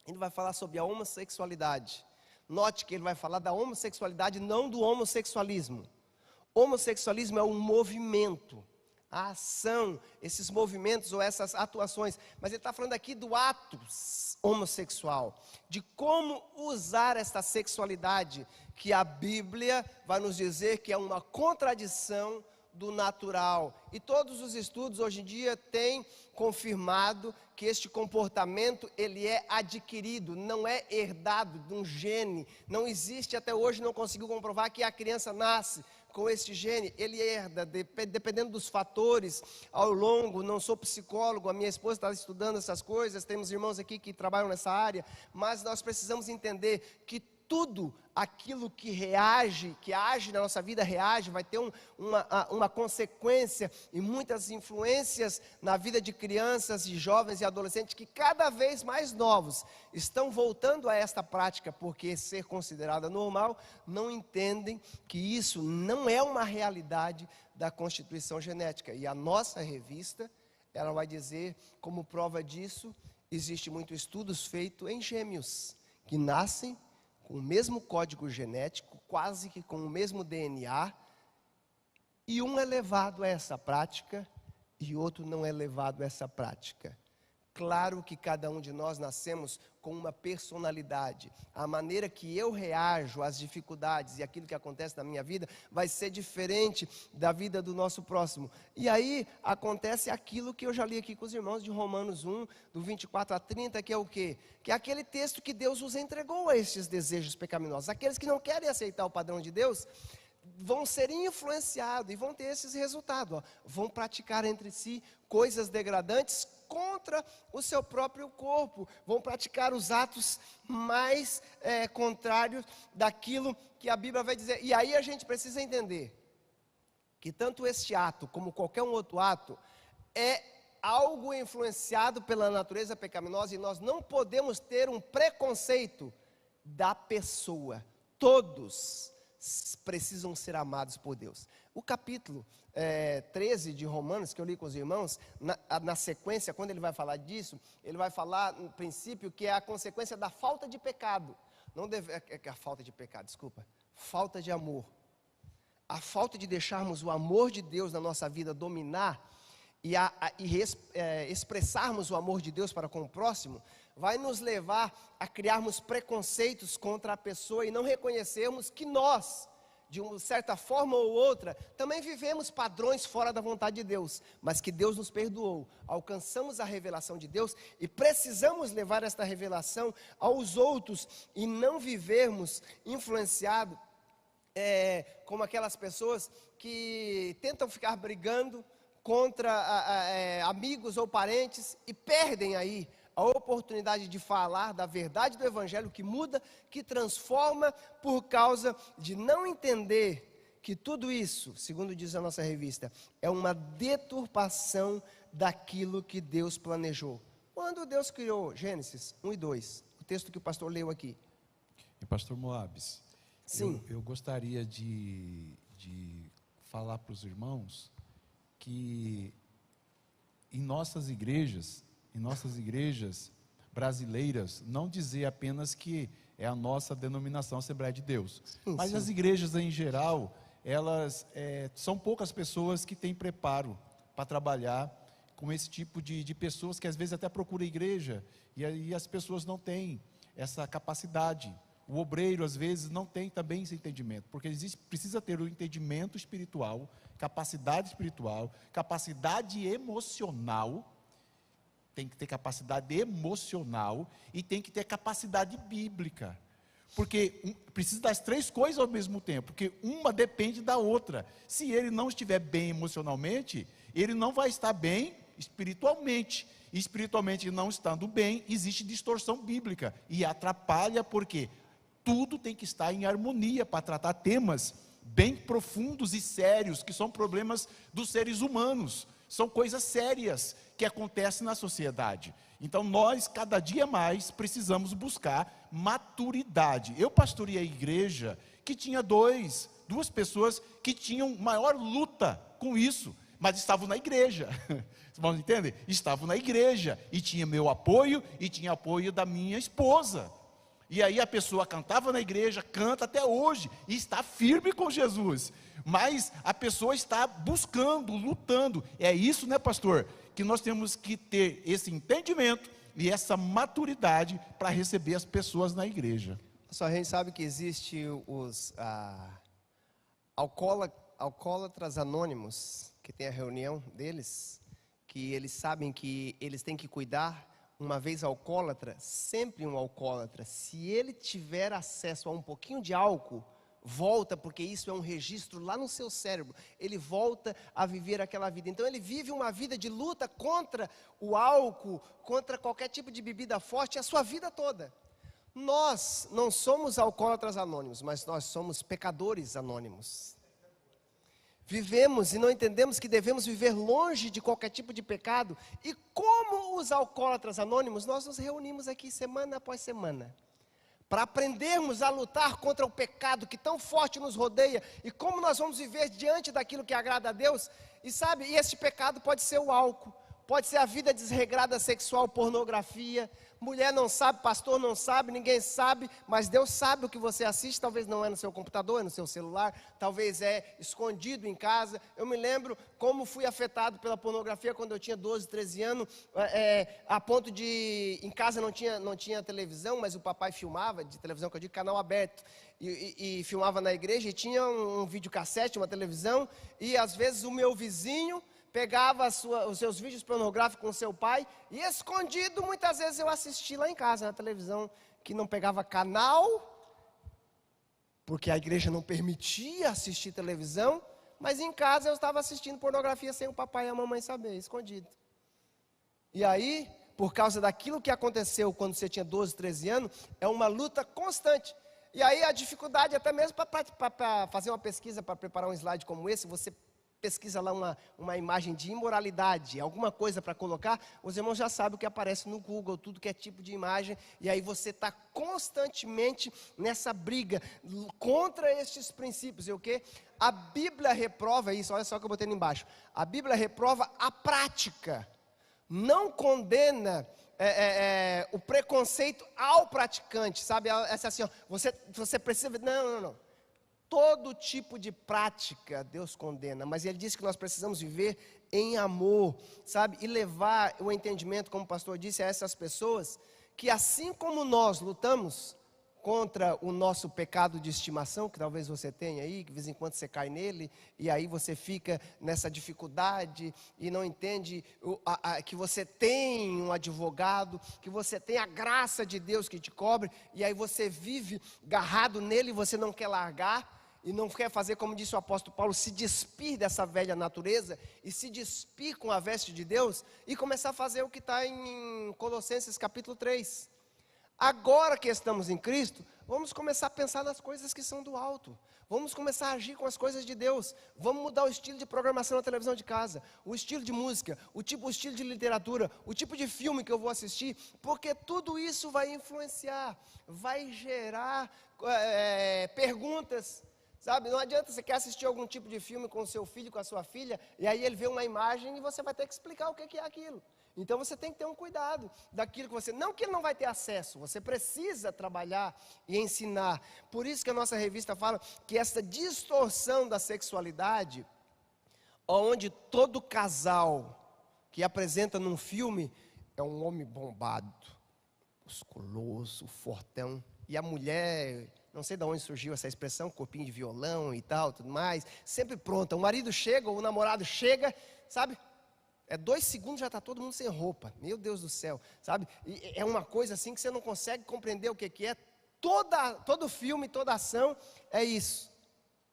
[SPEAKER 1] ele vai falar sobre a homossexualidade. Note que ele vai falar da homossexualidade, não do homossexualismo. Homossexualismo é um movimento, a ação, esses movimentos ou essas atuações, mas ele está falando aqui do ato homossexual, de como usar esta sexualidade, que a Bíblia vai nos dizer que é uma contradição do natural, e todos os estudos hoje em dia têm confirmado que este comportamento ele é adquirido, não é herdado de um gene, não existe até hoje, não conseguiu comprovar que a criança nasce com este gene, ele herda, dependendo dos fatores, ao longo, não sou psicólogo, a minha esposa está estudando essas coisas, temos irmãos aqui que trabalham nessa área, mas nós precisamos entender que tudo aquilo que age na nossa vida, vai ter uma consequência e muitas influências na vida de crianças e jovens e adolescentes que cada vez mais novos estão voltando a esta prática, porque ser considerada normal, não entendem que isso não é uma realidade da constituição genética. E a nossa revista, ela vai dizer como prova disso, Existe muito estudos feitos em gêmeos, que nascem com o mesmo código genético, quase que com o mesmo DNA, e um é levado a essa prática, e outro não é levado a essa prática. Claro que cada um de nós nascemos com uma personalidade. A maneira que eu reajo às dificuldades e aquilo que acontece na minha vida vai ser diferente da vida do nosso próximo. E aí acontece aquilo que eu já li aqui com os irmãos de Romanos 1, do 24 a 30, que é o quê? Que é aquele texto que Deus os entregou a estes desejos pecaminosos. Aqueles que não querem aceitar o padrão de Deus vão ser influenciados e vão ter esses resultados. Vão praticar entre si coisas degradantes contra o seu próprio corpo, vão praticar os atos mais contrários daquilo que a Bíblia vai dizer. E aí a gente precisa entender que tanto este ato como qualquer um outro ato é algo influenciado pela natureza pecaminosa, e nós não podemos ter um preconceito da pessoa. Todos precisam ser amados por Deus. O capítulo 13 de Romanos, que eu li com os irmãos, na sequência, quando ele vai falar disso, ele vai falar, no princípio, que é a consequência da falta de pecado. A falta de pecado, desculpa. Falta de amor. A falta de deixarmos o amor de Deus na nossa vida dominar e expressarmos o amor de Deus para com o próximo, vai nos levar a criarmos preconceitos contra a pessoa e não reconhecermos que nós, de uma certa forma ou outra, também vivemos padrões fora da vontade de Deus, mas que Deus nos perdoou, alcançamos a revelação de Deus e precisamos levar esta revelação aos outros e não vivermos influenciados como aquelas pessoas que tentam ficar brigando contra amigos ou parentes e perdem aí a oportunidade de falar da verdade do Evangelho que muda, que transforma, por causa de não entender que tudo isso, segundo diz a nossa revista, é uma deturpação daquilo que Deus planejou. Quando Deus criou, Gênesis 1 e 2, o texto que o pastor leu aqui.
[SPEAKER 2] E pastor Moabes,
[SPEAKER 1] sim,
[SPEAKER 2] eu gostaria de falar para os irmãos que em nossas igrejas brasileiras, não dizer apenas que é a nossa denominação Assembleia de Deus, mas as igrejas em geral, elas são poucas pessoas que têm preparo para trabalhar com esse tipo de pessoas que às vezes até procuram a igreja e as pessoas não têm essa capacidade. O obreiro às vezes não tem também esse entendimento, porque precisa ter o entendimento espiritual, capacidade emocional. Tem que ter capacidade emocional e tem que ter capacidade bíblica, porque precisa das três coisas ao mesmo tempo, porque uma depende da outra. Se ele não estiver bem emocionalmente, ele não vai estar bem espiritualmente, e espiritualmente não estando bem, existe distorção bíblica, e atrapalha, porque tudo tem que estar em harmonia para tratar temas bem profundos e sérios, que são problemas dos seres humanos, são coisas sérias que acontecem na sociedade. Então nós, cada dia mais, precisamos buscar maturidade. Eu pastorei a igreja que tinha duas pessoas que tinham maior luta com isso, mas estavam na igreja. Vocês entendem? Estavam na igreja, e tinha meu apoio, e tinha apoio da minha esposa. E aí a pessoa cantava na igreja, canta até hoje, e está firme com Jesus. Mas a pessoa está buscando, lutando. É isso, né, pastor? Que nós temos que ter esse entendimento e essa maturidade para receber as pessoas na igreja.
[SPEAKER 1] Só a gente sabe que existe os alcoólatras anônimos, que tem a reunião deles, que eles sabem que eles têm que cuidar. Uma vez alcoólatra, sempre um alcoólatra, se ele tiver acesso a um pouquinho de álcool, volta, porque isso é um registro lá no seu cérebro, ele volta a viver aquela vida. Então ele vive uma vida de luta contra o álcool, contra qualquer tipo de bebida forte, a sua vida toda. Nós não somos alcoólatras anônimos, mas nós somos pecadores anônimos. Vivemos e não entendemos que devemos viver longe de qualquer tipo de pecado. E como os alcoólatras anônimos, nós nos reunimos aqui semana após semana, para aprendermos a lutar contra o pecado que tão forte nos rodeia, e como nós vamos viver diante daquilo que agrada a Deus. E sabe, esse pecado pode ser o álcool, pode ser a vida desregrada sexual, pornografia. Mulher não sabe, pastor não sabe, ninguém sabe, mas Deus sabe o que você assiste. Talvez não é no seu computador, é no seu celular, talvez é escondido em casa. Eu me lembro como fui afetado pela pornografia quando eu tinha 12, 13 anos, a ponto de, em casa não tinha televisão, mas o papai filmava, de televisão que eu digo, canal aberto, e filmava na igreja, e tinha um videocassete, uma televisão, e às vezes o meu vizinho pegava os seus vídeos pornográficos com seu pai, e escondido, muitas vezes eu assisti lá em casa, na televisão, que não pegava canal, porque a igreja não permitia assistir televisão, mas em casa eu estava assistindo pornografia sem o papai e a mamãe saber, escondido. E aí, por causa daquilo que aconteceu quando você tinha 12, 13 anos, é uma luta constante. E aí a dificuldade, até mesmo para fazer uma pesquisa, para preparar um slide como esse, você pesquisa lá uma imagem de imoralidade, alguma coisa para colocar, os irmãos já sabem o que aparece no Google, tudo que é tipo de imagem, e aí você está constantemente nessa briga contra estes princípios. E o que? A Bíblia reprova isso, olha só o que eu botei ali embaixo. A Bíblia reprova a prática, não condena o preconceito ao praticante, sabe? Essa assim, ó, você precisa... Não. Todo tipo de prática Deus condena, mas Ele diz que nós precisamos viver em amor, sabe? E levar o entendimento, como o pastor disse, a essas pessoas, que assim como nós lutamos contra o nosso pecado de estimação, que talvez você tenha aí, que de vez em quando você cai nele, e aí você fica nessa dificuldade, e não entende que você tem um advogado, que você tem a graça de Deus que te cobre, e aí você vive agarrado nele, e você não quer largar, e não quer fazer, como disse o apóstolo Paulo, se despir dessa velha natureza, e se despir com a veste de Deus, e começar a fazer o que está em Colossenses capítulo 3. Agora que estamos em Cristo, vamos começar a pensar nas coisas que são do alto, vamos começar a agir com as coisas de Deus, vamos mudar o estilo de programação na televisão de casa, o estilo de música, o estilo de literatura, o tipo de filme que eu vou assistir, porque tudo isso vai influenciar, vai gerar perguntas. Sabe, não adianta você quer assistir algum tipo de filme com o seu filho, com a sua filha, e aí ele vê uma imagem e você vai ter que explicar o que é aquilo. Então você tem que ter um cuidado daquilo que você... Não que ele não vai ter acesso, você precisa trabalhar e ensinar. Por isso que a nossa revista fala que essa distorção da sexualidade, onde todo casal que apresenta num filme é um homem bombado, musculoso, fortão, e a mulher... Não sei de onde surgiu essa expressão, corpinho de violão e tal, tudo mais. Sempre pronta. O marido chega, ou o namorado chega, sabe? 2 segundos já está todo mundo sem roupa. Meu Deus do céu, sabe? E é uma coisa assim que você não consegue compreender o que é. Todo filme, toda ação é isso.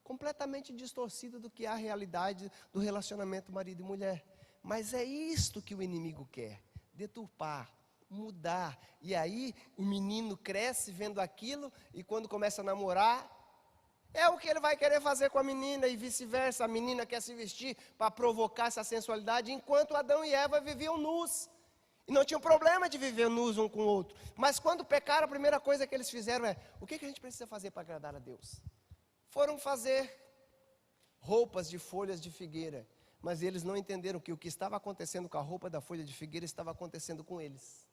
[SPEAKER 1] Completamente distorcido do que é a realidade do relacionamento marido e mulher. Mas é isto que o inimigo quer. Deturpar. Mudar, e aí o menino cresce vendo aquilo, e quando começa a namorar, é o que ele vai querer fazer com a menina, e vice-versa, a menina quer se vestir para provocar essa sensualidade, enquanto Adão e Eva viviam nus, e não tinham problema de viver nus um com o outro, mas quando pecaram, a primeira coisa que eles fizeram o que a gente precisa fazer para agradar a Deus? Foram fazer roupas de folhas de figueira, mas eles não entenderam que o que estava acontecendo com a roupa da folha de figueira, estava acontecendo com eles.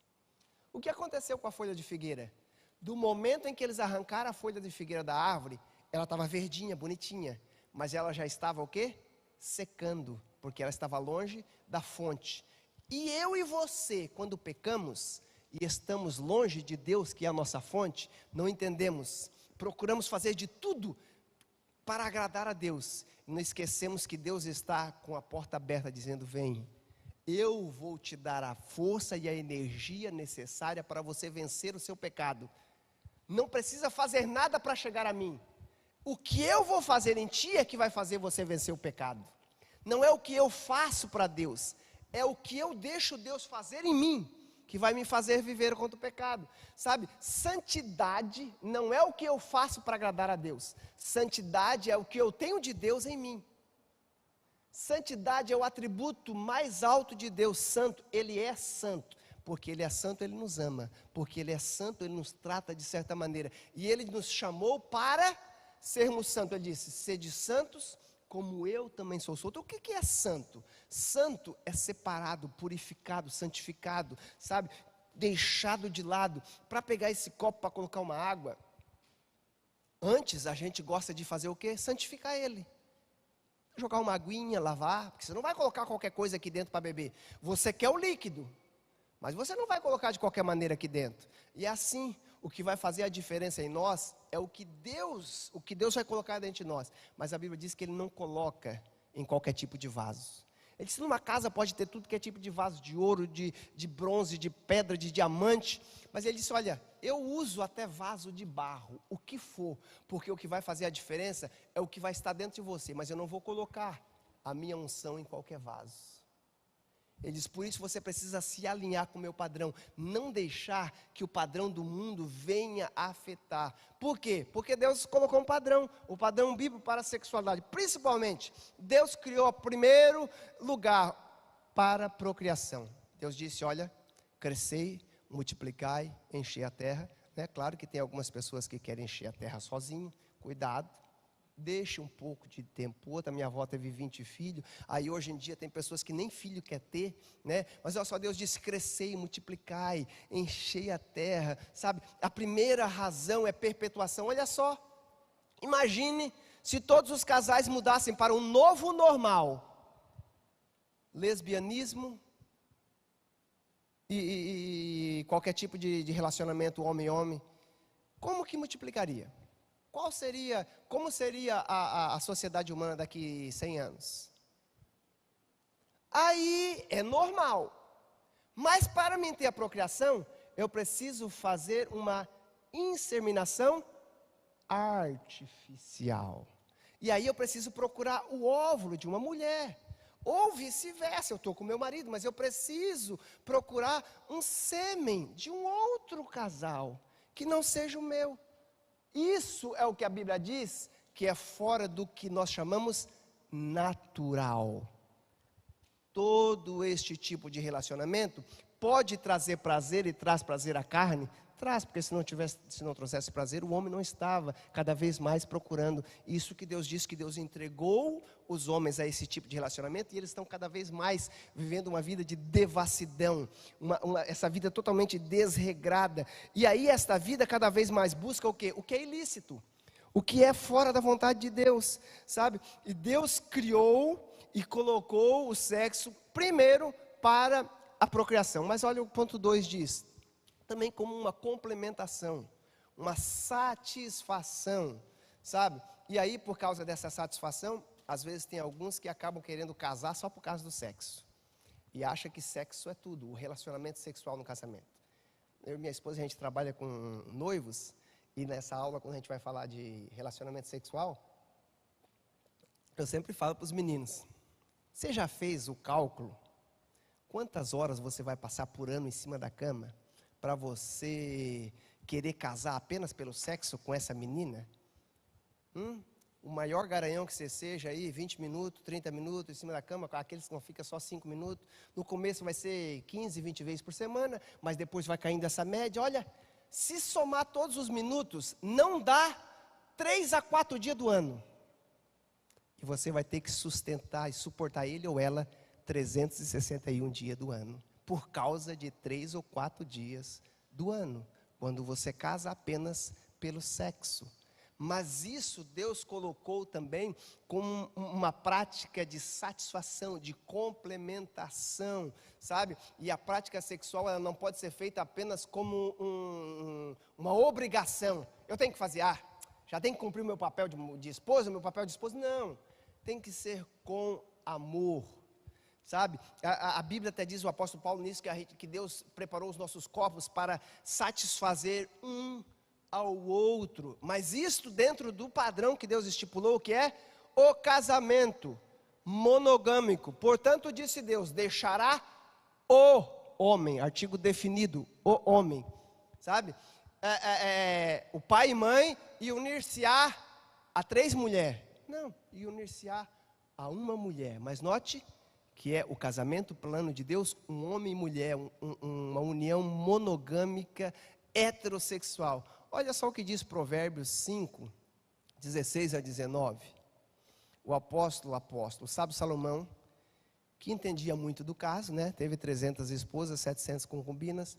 [SPEAKER 1] O que aconteceu com a folha de figueira? Do momento em que eles arrancaram a folha de figueira da árvore, ela estava verdinha, bonitinha, mas ela já estava o quê? Secando, porque ela estava longe da fonte. E eu e você, quando pecamos e estamos longe de Deus, que é a nossa fonte, não entendemos, procuramos fazer de tudo para agradar a Deus, não esquecemos que Deus está com a porta aberta dizendo: vem. Eu vou te dar a força e a energia necessária para você vencer o seu pecado. Não precisa fazer nada para chegar a mim. O que eu vou fazer em ti é que vai fazer você vencer o pecado. Não é o que eu faço para Deus, é o que eu deixo Deus fazer em mim, que vai me fazer viver contra o pecado. Sabe, santidade não é o que eu faço para agradar a Deus. Santidade é o que eu tenho de Deus em mim. Santidade é o atributo mais alto de Deus. Santo, Ele é santo. Porque Ele é santo, Ele nos ama. Porque Ele é santo, Ele nos trata de certa maneira. E Ele nos chamou para sermos santos. Ele disse: sede santos, como eu também sou santo. O que é santo? Santo é separado, purificado, santificado, sabe? Deixado de lado. Para pegar esse copo para colocar uma água, antes a gente gosta de fazer o quê? Santificar ele. Jogar uma aguinha, lavar, porque você não vai colocar qualquer coisa aqui dentro para beber. Você quer o líquido, mas você não vai colocar de qualquer maneira aqui dentro. E assim, o que vai fazer a diferença em nós é o que Deus vai colocar dentro de nós. Mas a Bíblia diz que Ele não coloca em qualquer tipo de vaso. Ele disse, numa casa pode ter tudo que é tipo de vaso, de ouro, de bronze, de pedra, de diamante. Mas ele disse, olha, eu uso até vaso de barro, o que for. Porque o que vai fazer a diferença é o que vai estar dentro de você. Mas eu não vou colocar a minha unção em qualquer vaso. Ele diz, por isso você precisa se alinhar com o meu padrão. Não deixar que o padrão do mundo venha a afetar. Por quê? Porque Deus colocou um padrão. O padrão bíblico para a sexualidade. Principalmente, Deus criou o primeiro lugar para a procriação. Deus disse, olha, crescei, multiplicai, enchei a terra. Claro que tem algumas pessoas que querem encher a terra sozinho. Cuidado. Deixe um pouco de tempo. Outra, minha avó teve 20 filhos. Aí hoje em dia tem pessoas que nem filho quer ter, Mas olha só, Deus disse, crescei, multiplicai, enchei a terra, sabe? A primeira razão é perpetuação. Olha só, imagine se todos os casais mudassem para um novo normal. Lesbianismo e qualquer tipo de relacionamento homem-homem. Como que multiplicaria? Como seria a sociedade humana daqui 100 anos? Aí é normal. Mas para mim ter a procriação, eu preciso fazer uma inseminação artificial. E aí eu preciso procurar o óvulo de uma mulher. Ou vice-versa, eu estou com meu marido, mas eu preciso procurar um sêmen de um outro casal, que não seja o meu. Isso é o que a Bíblia diz, que é fora do que nós chamamos natural. Todo este tipo de relacionamento pode trazer prazer e traz prazer à carne? Traz, porque se não trouxesse prazer, o homem não estava cada vez mais procurando. Isso que Deus diz, que Deus entregou os homens a esse tipo de relacionamento, e eles estão cada vez mais vivendo uma vida de devassidão, essa vida totalmente desregrada. E aí esta vida cada vez mais busca o quê? O que é ilícito, o que é fora da vontade de Deus, sabe? E Deus criou e colocou o sexo primeiro para a procriação. Mas olha o ponto 2 diz, também como uma complementação, uma satisfação, sabe? E aí, por causa dessa satisfação, às vezes tem alguns que acabam querendo casar só por causa do sexo. E acha que sexo é tudo, o relacionamento sexual no casamento. Eu e minha esposa, a gente trabalha com noivos, e nessa aula, quando a gente vai falar de relacionamento sexual, eu sempre falo para os meninos, você já fez o cálculo? Quantas horas você vai passar por ano em cima da cama para você querer casar apenas pelo sexo com essa menina? O maior garanhão que você seja aí, 20 minutos, 30 minutos em cima da cama, com aqueles que não ficam só 5 minutos. No começo vai ser 15, 20 vezes por semana, mas depois vai caindo essa média. Olha, se somar todos os minutos, não dá 3 a 4 dias do ano. E você vai ter que sustentar e suportar ele ou ela 361 dias do ano, por causa de 3 ou 4 dias do ano, quando você casa apenas pelo sexo. Mas isso Deus colocou também como uma prática de satisfação, de complementação, sabe? E a prática sexual, ela não pode ser feita apenas como uma obrigação. Eu tenho que fazer, já tenho que cumprir o meu papel de esposa, meu papel de esposa. Não, tem que ser com amor, sabe? A Bíblia até diz, o apóstolo Paulo nisso, que Deus preparou os nossos corpos para satisfazer um ao outro, mas isto dentro do padrão que Deus estipulou, que é o casamento monogâmico. Portanto, disse Deus, deixará o homem, artigo definido, o homem, sabe? O pai e mãe, e unir-se-á a 3 mulheres. Não, e unir-se-á a uma mulher. Mas note que é o casamento, plano de Deus, um homem e mulher, uma união monogâmica, heterossexual. Olha só o que diz Provérbios 5, 16 a 19. o apóstolo, sábio Salomão, que entendia muito do caso, né? Teve 300 esposas, 700 concubinas.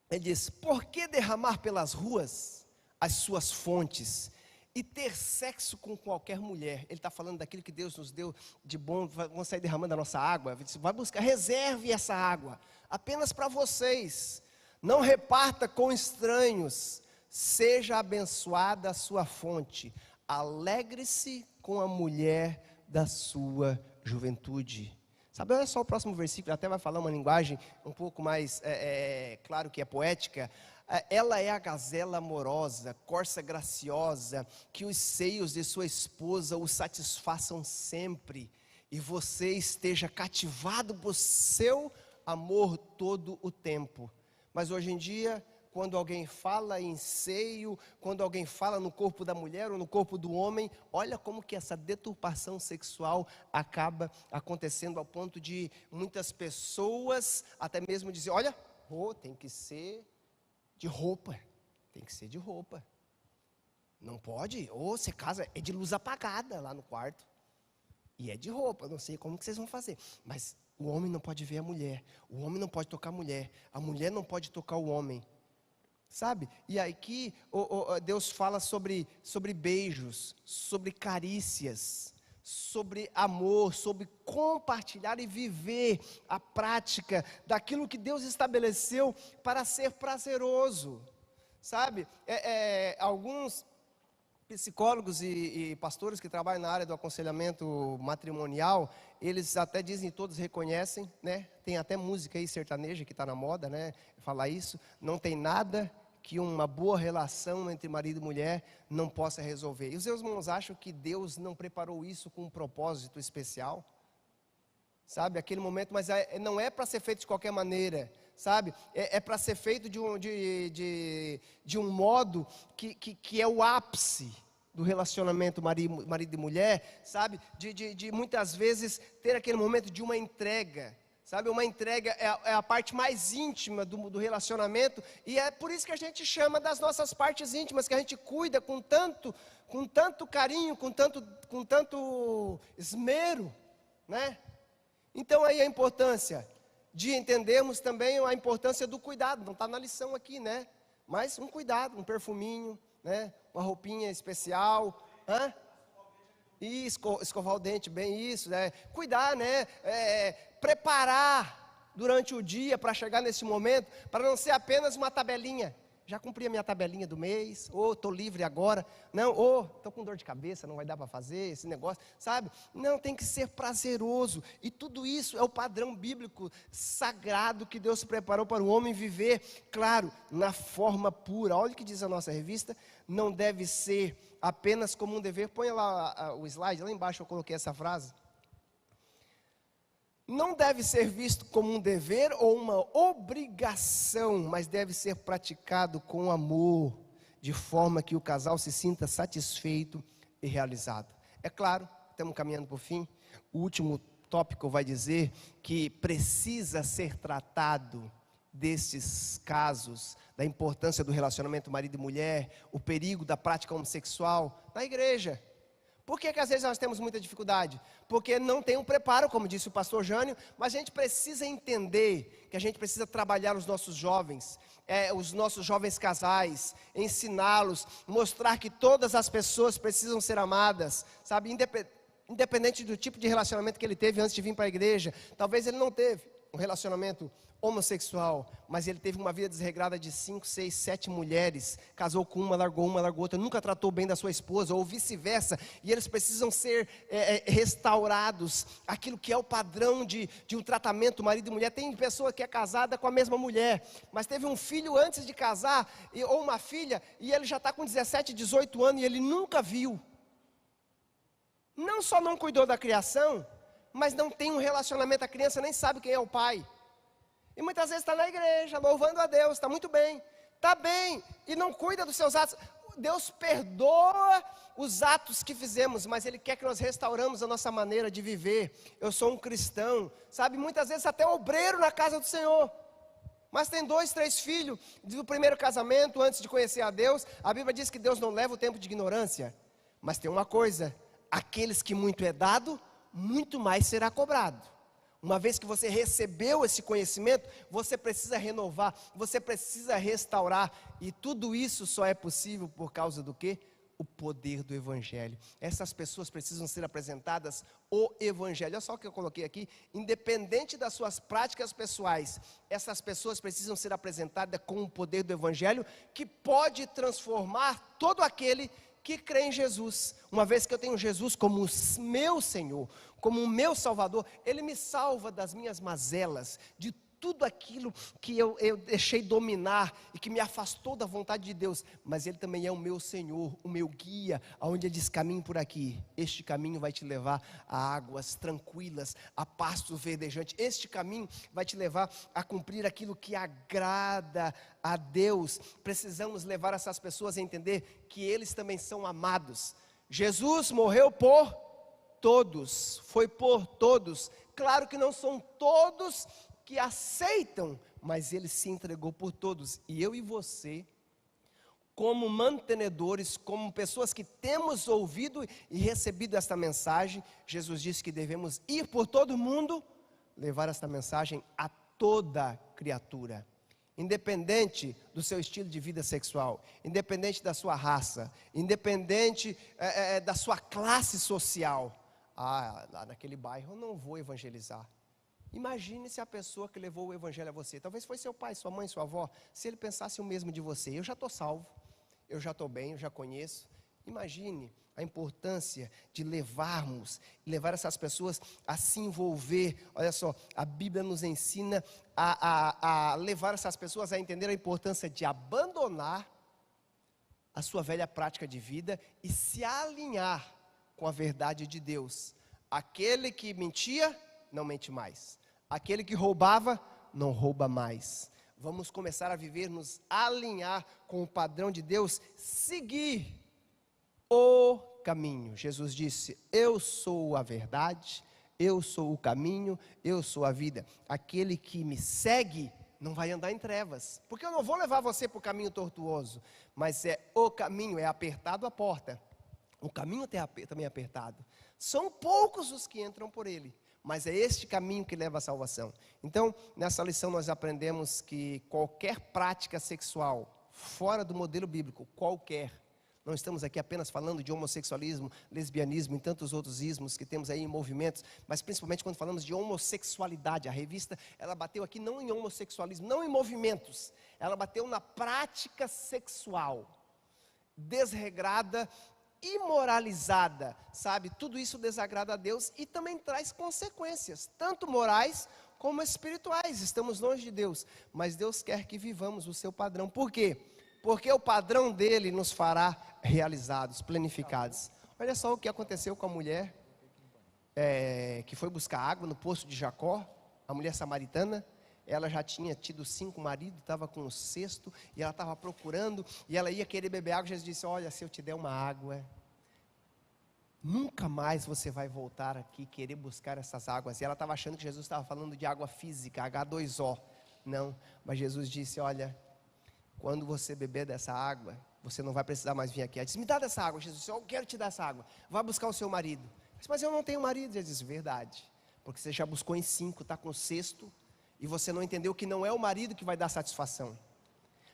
[SPEAKER 1] Ele diz: por que derramar pelas ruas as suas fontes e ter sexo com qualquer mulher? Ele está falando daquilo que Deus nos deu de bom. Vamos sair derramando a nossa água. Ele disse: vai buscar, reserve essa água apenas para vocês. Não reparta com estranhos. Seja abençoada a sua fonte. Alegre-se com a mulher da sua juventude. Sabe, olha só o próximo versículo, até vai falar uma linguagem um pouco mais, claro que é poética. Ela é a gazela amorosa, corça graciosa, que os seios de sua esposa o satisfaçam sempre, e você esteja cativado por seu amor todo o tempo. Mas hoje em dia, quando alguém fala em seio, quando alguém fala no corpo da mulher ou no corpo do homem, olha como que essa deturpação sexual acaba acontecendo ao ponto de muitas pessoas até mesmo dizer: olha, tem que ser de roupa, não pode, ou você casa, é de luz apagada lá no quarto, e é de roupa, não sei como que vocês vão fazer, mas o homem não pode ver a mulher, o homem não pode tocar a mulher não pode tocar o homem. Sabe? E aqui Deus fala sobre beijos, sobre carícias, sobre amor, sobre compartilhar e viver a prática daquilo que Deus estabeleceu para ser prazeroso. Sabe? Alguns psicólogos e pastores que trabalham na área do aconselhamento matrimonial, eles até dizem, todos reconhecem, né? Tem até música aí sertaneja que está na moda, né? Falar isso, não tem nada que uma boa relação entre marido e mulher não possa resolver. E os meus irmãos acham que Deus não preparou isso com um propósito especial? Sabe, aquele momento, mas não é para ser feito de qualquer maneira, sabe? É para ser feito de um modo que é o ápice do relacionamento marido e mulher, sabe? De muitas vezes ter aquele momento de uma entrega. Sabe, uma entrega é a parte mais íntima do relacionamento, e é por isso que a gente chama das nossas partes íntimas, que a gente cuida com tanto carinho, com tanto esmero, né? Então aí a importância de entendermos também a importância do cuidado, não está na lição aqui, né? Mas um cuidado, um perfuminho, né? Uma roupinha especial, E escovar o dente, bem isso, né? Cuidar, né? Preparar durante o dia para chegar nesse momento, para não ser apenas uma tabelinha. Já cumpri a minha tabelinha do mês, estou livre agora, não, estou com dor de cabeça, não vai dar para fazer esse negócio, sabe? Não, tem que ser prazeroso, e tudo isso é o padrão bíblico sagrado que Deus preparou para o homem viver, claro, na forma pura. Olha o que diz a nossa revista: não deve ser apenas como um dever. Põe lá o slide, lá embaixo eu coloquei essa frase. Não deve ser visto como um dever ou uma obrigação, mas deve ser praticado com amor, de forma que o casal se sinta satisfeito e realizado. É claro, estamos caminhando para o fim. O último tópico vai dizer que precisa ser tratado desses casos, da importância do relacionamento marido e mulher, o perigo da prática homossexual na igreja. Por que às vezes nós temos muita dificuldade? Porque não tem um preparo, como disse o pastor Jânio, mas a gente precisa entender que a gente precisa trabalhar os nossos jovens casais, ensiná-los, mostrar que todas as pessoas precisam ser amadas, sabe? Independente do tipo de relacionamento que ele teve antes de vir para a igreja. Talvez ele não teve um relacionamento homossexual, mas ele teve uma vida desregrada de 5, 6, 7 mulheres, casou com uma, largou outra, nunca tratou bem da sua esposa, ou vice-versa, e eles precisam ser restaurados, aquilo que é o padrão de um tratamento marido e mulher. Tem pessoa que é casada com a mesma mulher, mas teve um filho antes de casar, ou uma filha, e ele já está com 17, 18 anos, e ele nunca viu. Não só não cuidou da criação, mas não tem um relacionamento, a criança nem sabe quem é o pai. E muitas vezes está na igreja, louvando a Deus, está muito bem, está bem, e não cuida dos seus atos. Deus perdoa os atos que fizemos, mas Ele quer que nós restauramos a nossa maneira de viver. Eu sou um cristão, sabe, muitas vezes até obreiro na casa do Senhor, mas tem 2, 3 filhos do primeiro casamento, antes de conhecer a Deus. A Bíblia diz que Deus não leva o tempo de ignorância, Mas tem uma coisa: aqueles que muito é dado, muito mais será cobrado. Uma vez que você recebeu esse conhecimento, você precisa renovar, você precisa restaurar. E tudo isso só é possível por causa do quê? O poder do Evangelho. Essas pessoas precisam ser apresentadas o Evangelho. Olha só o que eu coloquei aqui: independente das suas práticas pessoais, essas pessoas precisam ser apresentadas com o poder do Evangelho, que pode transformar todo aquele que crê em Jesus. Uma vez que eu tenho Jesus como o meu Senhor, como o meu Salvador, Ele me salva das minhas mazelas, de tudo aquilo que eu deixei dominar e que me afastou da vontade de Deus. Mas Ele também é o meu Senhor, o meu guia, aonde Ele diz: caminho por aqui, este caminho vai te levar a águas tranquilas, a pastos verdejantes, este caminho vai te levar a cumprir aquilo que agrada a Deus. Precisamos levar essas pessoas a entender que eles também são amados. Jesus morreu por todos, foi por todos. Claro que não são todos que aceitam, mas Ele se entregou por todos. E eu e você, como mantenedores, como pessoas que temos ouvido e recebido esta mensagem, Jesus disse que devemos ir por todo mundo, levar esta mensagem a toda criatura, independente do seu estilo de vida sexual, independente da sua raça, independente da sua classe social. Lá naquele bairro eu não vou evangelizar. Imagine se a pessoa que levou o Evangelho a você, talvez foi seu pai, sua mãe, sua avó, se ele pensasse o mesmo de você: eu já estou salvo, eu já estou bem, eu já conheço. Imagine a importância de levar essas pessoas a se envolver. Olha só, a Bíblia nos ensina a levar essas pessoas a entender a importância de abandonar a sua velha prática de vida e se alinhar com a verdade de Deus. Aquele que mentia, não mente mais. Aquele que roubava, não rouba mais. Vamos começar a viver, nos alinhar com o padrão de Deus, seguir o caminho. Jesus disse: eu sou a verdade, eu sou o caminho, eu sou a vida. Aquele que me segue não vai andar em trevas, porque eu não vou levar você para o caminho tortuoso, mas é o caminho, é apertado a porta. O caminho também é apertado. São poucos os que entram por ele, mas é este caminho que leva à salvação. Então, nessa lição nós aprendemos que qualquer prática sexual fora do modelo bíblico, qualquer, não estamos aqui apenas falando de homossexualismo, lesbianismo e tantos outros ismos que temos aí em movimentos, mas principalmente quando falamos de homossexualidade. A revista, ela bateu aqui não em homossexualismo, não em movimentos, ela bateu na prática sexual, desregrada, imoralizada, sabe? Tudo isso desagrada a Deus e também traz consequências, tanto morais como espirituais. Estamos longe de Deus, mas Deus quer que vivamos o seu padrão. Por quê? Porque o padrão dele nos fará realizados, planificados. Olha só o que aconteceu com a mulher que foi buscar água no poço de Jacó, a mulher samaritana. Ela já tinha tido 5 maridos, estava com o 6º, e ela estava procurando, e ela ia querer beber água. Jesus disse: olha, se eu te der uma água, nunca mais você vai voltar aqui querer buscar essas águas. E ela estava achando que Jesus estava falando de água física, H2O. Não, mas Jesus disse: olha, quando você beber dessa água, você não vai precisar mais vir aqui. Ela disse: me dá dessa água. Jesus disse: eu quero te dar essa água, vai buscar o seu marido. Disse: mas eu não tenho marido. Jesus disse: verdade, porque você já buscou em 5, está com o 6º, e você não entendeu que não é o marido que vai dar satisfação.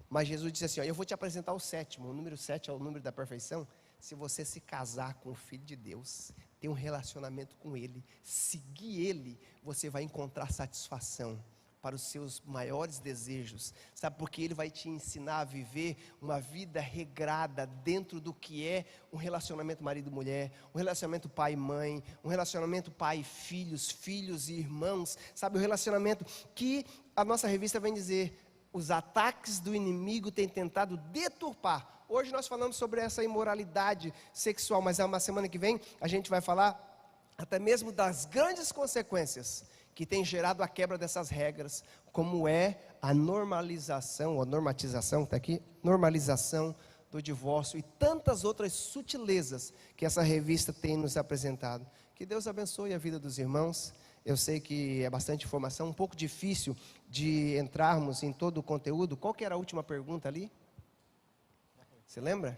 [SPEAKER 1] Mas Jesus disse assim: ó, eu vou te apresentar o 7º, o número 7 é o número da perfeição. Se você se casar com o Filho de Deus, ter um relacionamento com Ele, seguir Ele, você vai encontrar satisfação para os seus maiores desejos. Sabe, porque Ele vai te ensinar a viver uma vida regrada dentro do que é um relacionamento marido-mulher, um relacionamento pai-mãe, um relacionamento pai-filhos, filhos e irmãos. Sabe, o relacionamento que a nossa revista vem dizer: os ataques do inimigo têm tentado deturpar. Hoje nós falamos sobre essa imoralidade sexual, mas na semana que vem a gente vai falar até mesmo das grandes consequências que tem gerado a quebra dessas regras, como é a normalização, ou normatização, está aqui, normalização do divórcio e tantas outras sutilezas que essa revista tem nos apresentado. Que Deus abençoe a vida dos irmãos. Eu sei que é bastante informação, um pouco difícil de entrarmos em todo o conteúdo. Qual que era a última pergunta ali? Você lembra?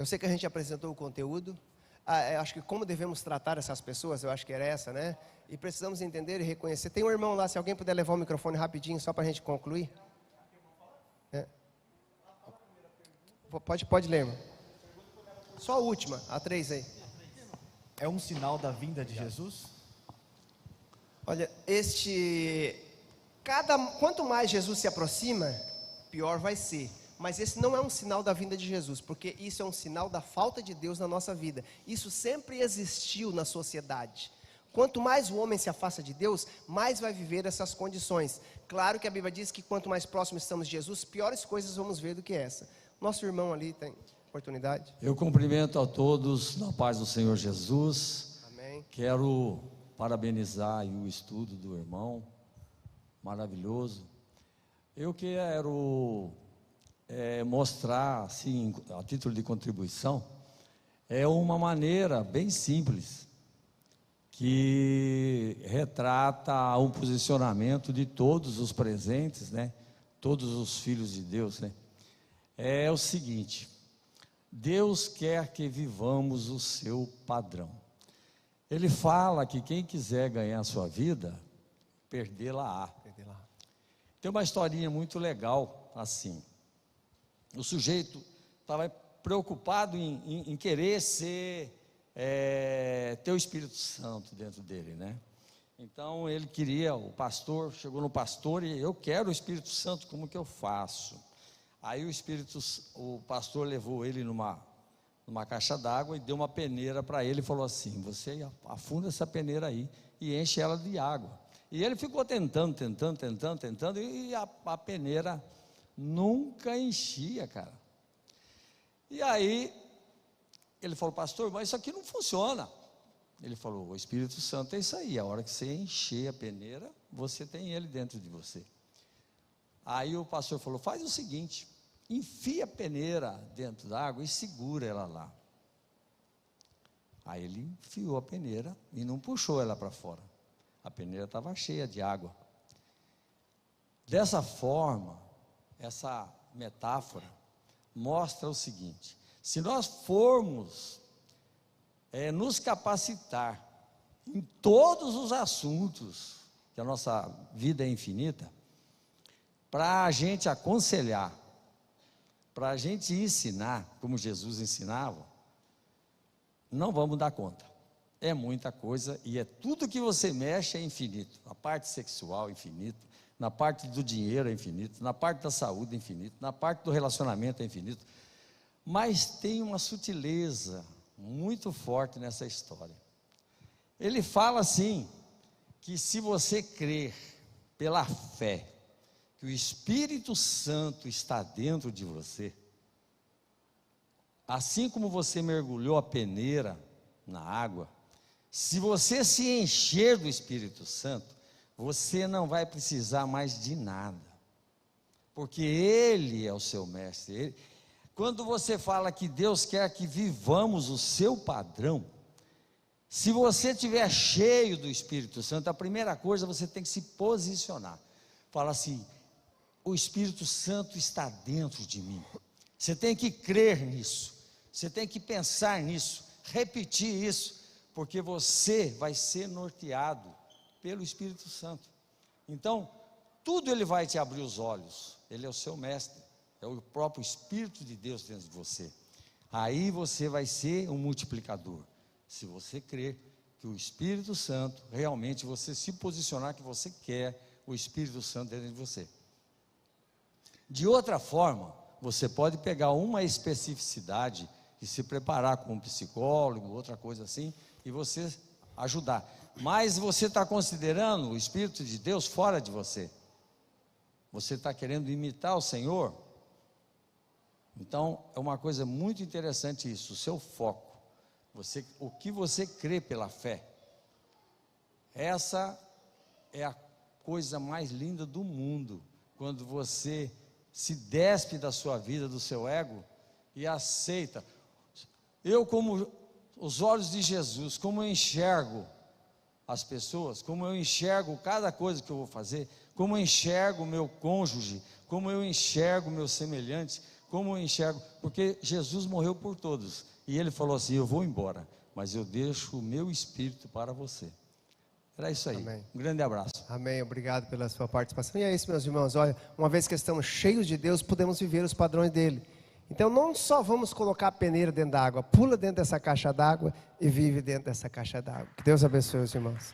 [SPEAKER 1] Eu sei que a gente apresentou o conteúdo. Eu acho que como devemos tratar essas pessoas, eu acho que era essa, né? E precisamos entender e reconhecer. Tem um irmão lá, se alguém puder levar o microfone rapidinho, só para a gente concluir. Pode ler, irmão. Só a última, a 3 aí.
[SPEAKER 3] É um sinal da vinda de Jesus?
[SPEAKER 1] Olha, quanto mais Jesus se aproxima, pior vai ser. Mas esse não é um sinal da vinda de Jesus, porque isso é um sinal da falta de Deus na nossa vida. Isso sempre existiu na sociedade. Quanto mais o homem se afasta de Deus, mais vai viver essas condições. Claro que a Bíblia diz que quanto mais próximo estamos de Jesus, piores coisas vamos ver do que essa. Nosso irmão ali tem oportunidade.
[SPEAKER 4] Eu cumprimento a todos na paz do Senhor Jesus.
[SPEAKER 1] Amém.
[SPEAKER 4] Quero parabenizar o estudo do irmão, maravilhoso. Eu quero mostrar, assim, a título de contribuição, uma maneira bem simples, que retrata um posicionamento de todos os presentes, né? Todos os filhos de Deus, né? É o seguinte: Deus quer que vivamos o seu padrão. Ele fala que quem quiser ganhar a sua vida, perdê-la-á. Tem uma historinha muito legal assim. O sujeito estava preocupado em querer ter o Espírito Santo dentro dele, né? Então ele queria, o pastor chegou no pastor e: eu quero o Espírito Santo, como que eu faço? Aí o pastor levou ele numa caixa d'água e deu uma peneira para ele e falou assim: você afunda essa peneira aí e enche ela de água. E ele ficou tentando, e a peneira nunca enchia, cara. E aí ele falou: pastor, mas isso aqui não funciona. Ele falou: o Espírito Santo é isso aí, a hora que você encher a peneira, você tem ele dentro de você. Aí o pastor falou: faz o seguinte, enfia a peneira dentro da água e segura ela lá. Aí ele enfiou a peneira e não puxou ela para fora. A peneira estava cheia de água. Dessa forma, essa metáfora mostra o seguinte: se nós formos nos capacitar em todos os assuntos, que a nossa vida é infinita, para a gente aconselhar, para a gente ensinar, como Jesus ensinava, não vamos dar conta. É muita coisa e é tudo que você mexe é infinito. Na parte sexual é infinito, na parte do dinheiro é infinito, na parte da saúde é infinito, na parte do relacionamento é infinito. Mas tem uma sutileza muito forte nessa história. Ele fala assim, que se você crer pela fé, que o Espírito Santo está dentro de você, assim como você mergulhou a peneira na água, se você se encher do Espírito Santo, você não vai precisar mais de nada, porque Ele é o seu mestre. Quando você fala que Deus quer que vivamos o seu padrão, se você estiver cheio do Espírito Santo, a primeira coisa, você tem que se posicionar. Fala assim: o Espírito Santo está dentro de mim. Você tem que crer nisso, você tem que pensar nisso, repetir isso, porque você vai ser norteado pelo Espírito Santo. Então, tudo Ele vai te abrir os olhos. Ele é o seu mestre, é o próprio Espírito de Deus dentro de você. Aí você vai ser um multiplicador, se você crer que o Espírito Santo, realmente você se posicionar que você quer o Espírito Santo dentro de você. De outra forma, você pode pegar uma especificidade e se preparar com um psicólogo, outra coisa assim, e você ajudar. Mas você está considerando o Espírito de Deus fora de você. Você está querendo imitar o Senhor. Então, é uma coisa muito interessante isso, o seu foco. O que você crê pela fé. Essa é a coisa mais linda do mundo, quando você se despe da sua vida, do seu ego, e aceita. Eu, como os olhos de Jesus, como eu enxergo as pessoas, como eu enxergo cada coisa que eu vou fazer, como eu enxergo o meu cônjuge, como eu enxergo o meu semelhante, Como eu enxergo? Porque Jesus morreu por todos. E ele falou assim: eu vou embora, mas eu deixo o meu espírito para você. Era isso aí.
[SPEAKER 1] Amém.
[SPEAKER 4] Um grande abraço.
[SPEAKER 1] Amém, obrigado pela sua participação. E é isso, meus irmãos, olha, uma vez que estamos cheios de Deus, podemos viver os padrões dele. Então não só vamos colocar a peneira dentro da água, pula dentro dessa caixa d'água e vive dentro dessa caixa d'água. Que Deus abençoe os irmãos.